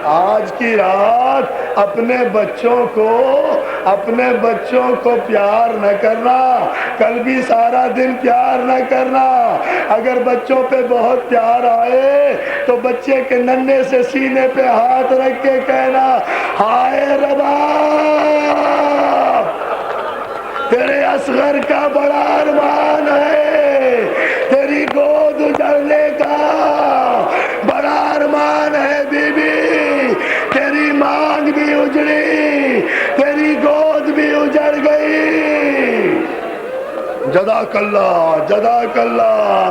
آج کی رات اپنے بچوں کو پیار نہ کرنا، کل بھی سارا دن پیار نہ کرنا۔ اگر بچوں پہ بہت پیار آئے تو بچے کے ننھے سے سینے پہ ہاتھ رکھ کے کہنا، ہائے ربا، تیرے اصغر کا بڑا ارمان ہے، تیری گود اجڑنے کا بڑا ارمان ہے بی بی، تیری مانگ بھی اجڑی، تیری گود بھی اجڑ گئی۔ جزاک اللہ، جزاک اللہ،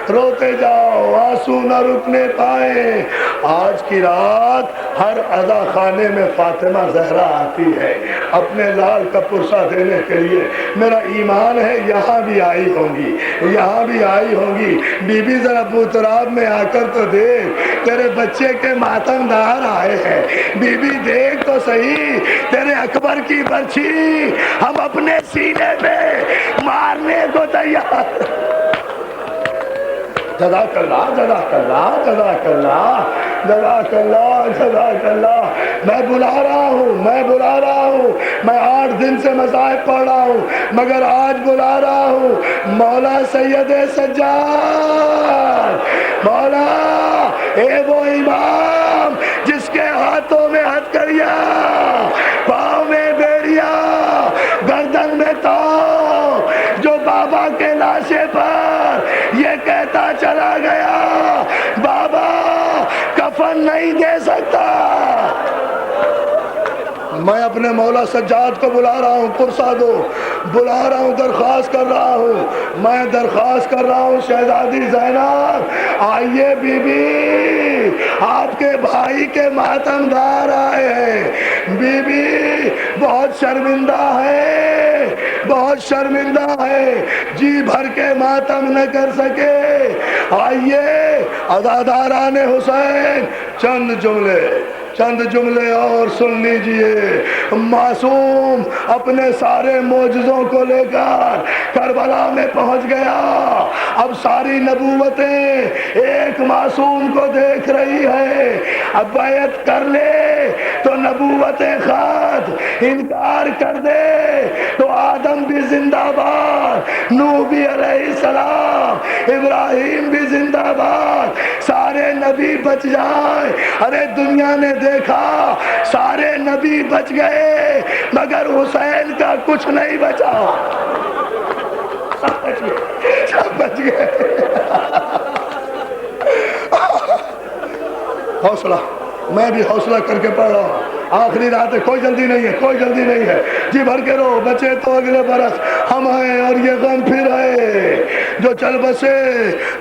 روتے جاؤ، آنسو نہ رکنے پائیں۔ آج کی رات ہر عزا خانے میں فاطمہ زہرا آتی ہے اپنے لال کا پرسہ دینے کے لیے۔ میرا ایمان ہے یہاں بھی آئی ہوں گی۔ بی بی ذرا بوتراب میں آ کر تو دیکھ، تیرے بچے کے ماتم دار آئے ہیں، بی بی دیکھ تو صحیح، تیرے اکبر کی برچھی ہم اپنے سینے پہ مارنے کو تیار۔ جزاک اللہ، جزاک اللہ، جزاک اللہ، جزاک اللہ، جزاک اللہ۔ میں بلا رہا ہوں، میں 8 دن سے مصائب پڑھ رہا ہوں، مگر آج بلا رہا ہوں مولا سید سجاد، مولا اے وہ امام جس کے ہاتھوں میں ہتھ کریا میں اپنے مولا سجاد کو بلا رہا ہوں، پرسا دو، بلا رہا ہوں، درخواست کر رہا ہوں، میں درخواست کر رہا ہوں شہزادی زینب آئیے بی بی، آپ کے بھائی کے ماتم دار آئے ہیں، بی بی بہت شرمندہ ہے، بہت شرمندہ ہے، جی بھر کے ماتم نہ کر سکے، آئیے عزاداران حسین چند جملے اور سن لیجئے۔ معصوم اپنے سارے معجزوں کو لے کر کربلا میں پہنچ گیا، اب ساری نبوتیں ایک معصوم کو دیکھ رہی ہے، اب بیعت کر لے تو نبوتیں خط، انکار کر دے تو آدم بھی زندہ باد، نوح بھی علیہ السلام، ابراہیم بھی زندہ باد، سارے نبی بچ جائیں۔ ارے دنیا نے دیکھا سارے نبی بچ گئے مگر حسین کا کچھ نہیں بچا، سب بچ گئے۔ حوصلہ، میں بھی حوصلہ کر کے پڑھ رہا ہوں، آخری رات ہے، کوئی جلدی نہیں ہے، کوئی جلدی نہیں ہے، جی بھر کے رہو، بچے تو اگلے برس ہم ہیں اور یہ غم پھر ہے، جو چل بسے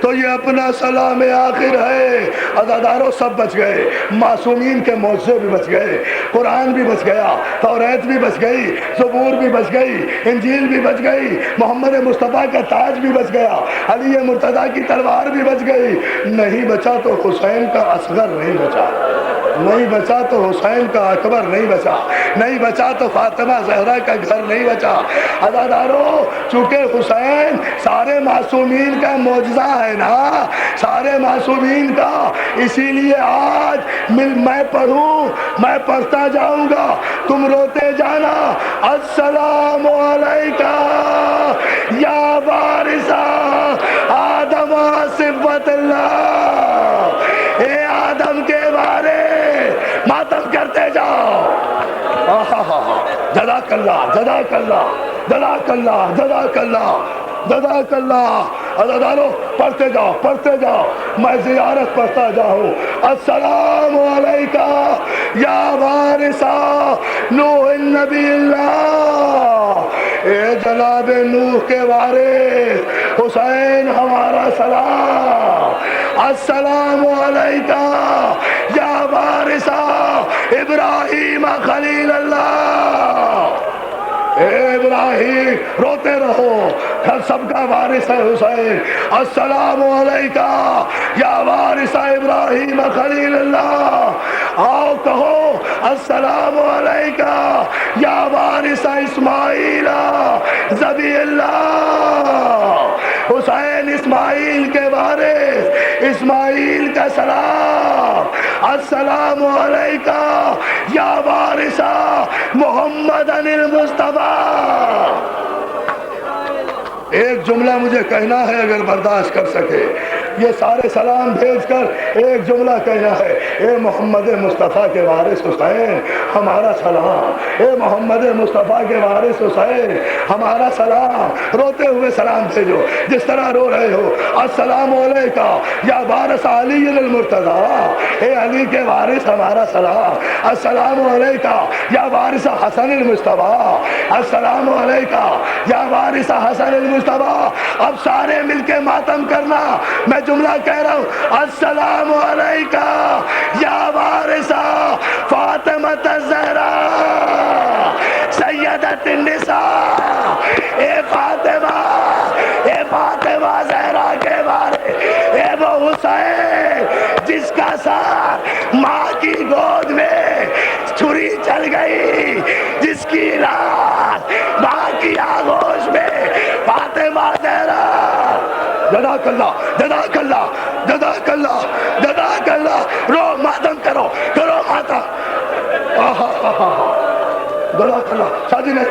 تو یہ اپنا سلام آخر ہے۔ عزاداروں سب بچ گئے، معصومین کے معجزے بھی بچ گئے، قرآن بھی بچ گیا، توریت بھی بچ گئی، زبور بھی بچ گئی، انجیل بھی بچ گئی، محمد مصطفیٰ کا تاج بھی بچ گیا، علی مرتضیٰ کی تلوار بھی بچ گئی، نہیں بچا تو حسین کا اصغر نہیں بچا، نہیں بچا تو حسین کا اکبر نہیں بچا، نہیں بچا تو فاطمہ زہرا کا گھر نہیں بچا۔ عزاداروں چونکہ حسین سارے معصومین کا معجزہ ہے نا، سارے معصومین کا، اسی لیے آج میں پڑھوں، میں پڑھتا جاؤں گا، تم روتے جانا، السلام علیکہ یا وارث آدم صفوت اللہ، اے آدم کے بارے ماتم کرتے جاؤ۔ جزاک اللہ، جزاک اللہ، جزاک اللہ، جزاک اللہ، جزاک اللہ۔ عزاداروں پڑھتے جاؤ، پڑھتے جاؤ، میں زیارت پڑھتا جاؤں۔ السلام علیکہ یا وارث نوح النبی اللہ، اے جناب نوح کے وارث حسین ہمارا سلام۔ السلام علیکہ یا وارث ابراہیم خلیل اللہ، اے ابراہیم روتے رہو، ہر سب کا وارث ہے حسین۔ السلام علیکہ یا وارث ابراہیم خلیل اللہ، آؤ کہو السلام علیکہ یا وارث اسماعیل ذبیح اللہ، حسین اسماعیل کے وارث، اسماعیل کا سلام۔ السلام علیکہ یا وارث محمد المصطفیٰ۔ ایک جملہ مجھے کہنا ہے اگر برداشت کر سکے، یہ سارے سلام بھیج کر ایک جملہ کہنا ہے، اے محمد مصطفیٰ کے وارث حسین ہمارا سلام، اے محمد مصطفیٰ کے وارث حسین ہمارا سلام۔ روتے ہوئے سلام بھیجو جس طرح رو رہے ہو۔ السلام علیکہ یا وارث علی المرتضیٰ، اے علی کے وارث ہمارا سلام۔ السلام علیکہ یا وارث حسن المصطفیٰ، السلام علیکہ یا وارث حسن المصطفیٰ۔ اب سارے مل کے ماتم کرنا، میں جملہ کہہ رہا ہوں، السلام علیکہ یا وارث فاطمہ الزہرا سیدۃ النساء، اے فاطمہ، اے فاطمہ زہرا کے بارے، اے وہ حسین جس کا سر ماں کی گود میں چھری چل گئی، جس کی رات ماں کی آغوش میں فاطمہ زہرا۔ جزاک اللہ، جزاک اللہ، جزاک اللہ، جزاک اللہ۔ رو ماتم کرو، کرو ماتم۔ جزاک اللہ۔ شادی نے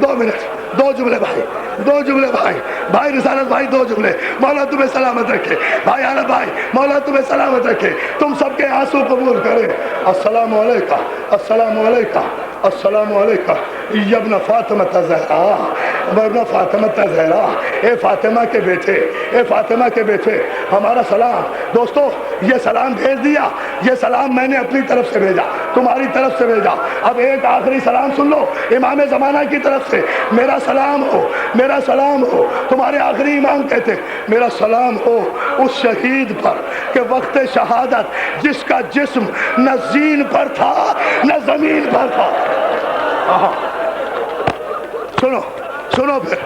2 منٹ، 2 جملے بھائی، 2 جملے بھائی، بھائی رسالت بھائی 2 جملے۔ مولا تمہیں سلامت رکھے بھائی، عالم بھائی مولا تمہیں سلامت رکھے، تم سب کے آنسو قبول کرے۔ السلام علیکہ، السلام علیکہ، السلام علیکہ یا ابن فاطمہ الزہرا، ورنہ فاطمہ زہرا، اے فاطمہ کے بیٹے، اے فاطمہ کے بیٹے، ہمارا سلام۔ دوستو یہ سلام بھیج دیا، یہ سلام میں نے اپنی طرف سے بھیجا، تمہاری طرف سے بھیجا۔ اب ایک آخری سلام سن لو امام زمانہ کی طرف سے، میرا سلام ہو، میرا سلام ہو۔ تمہارے آخری امام کہتے میرا سلام ہو اس شہید پر کہ وقت شہادت جس کا جسم نہ زین پر تھا نہ زمین پر تھا۔ سنو سنو پھر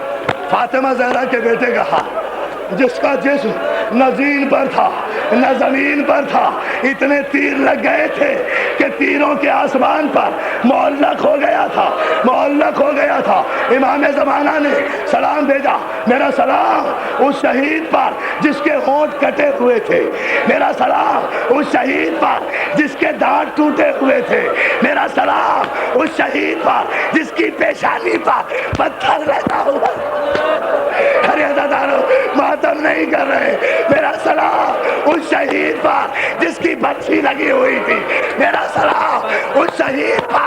فاطمہ زہرا کے بیٹے کا حال، جس کا جسم نہ زین پر تھا نہ زمین پر تھا، اتنے تیر لگ گئے تھے کہ تیروں کے آسمان پر معلق ہو گیا تھا، معلق ہو گیا تھا۔ امام زمانہ نے سلام بھیجا، میرا سلام اس شہید پر جس کے ہونٹ کٹے ہوئے تھے، میرا سلام اس شہید پر جس کے دانت ٹوٹے ہوئے تھے، میرا سلام اس شہید پر جس کی پیشانی پر پتھر لگا ہوا۔ ارے عزادارو ماتم نہیں کر رہے، میرا سلام اس شہید پر جس کی بچی لگی ہوئی تھی، میرا سلام اس شہید پر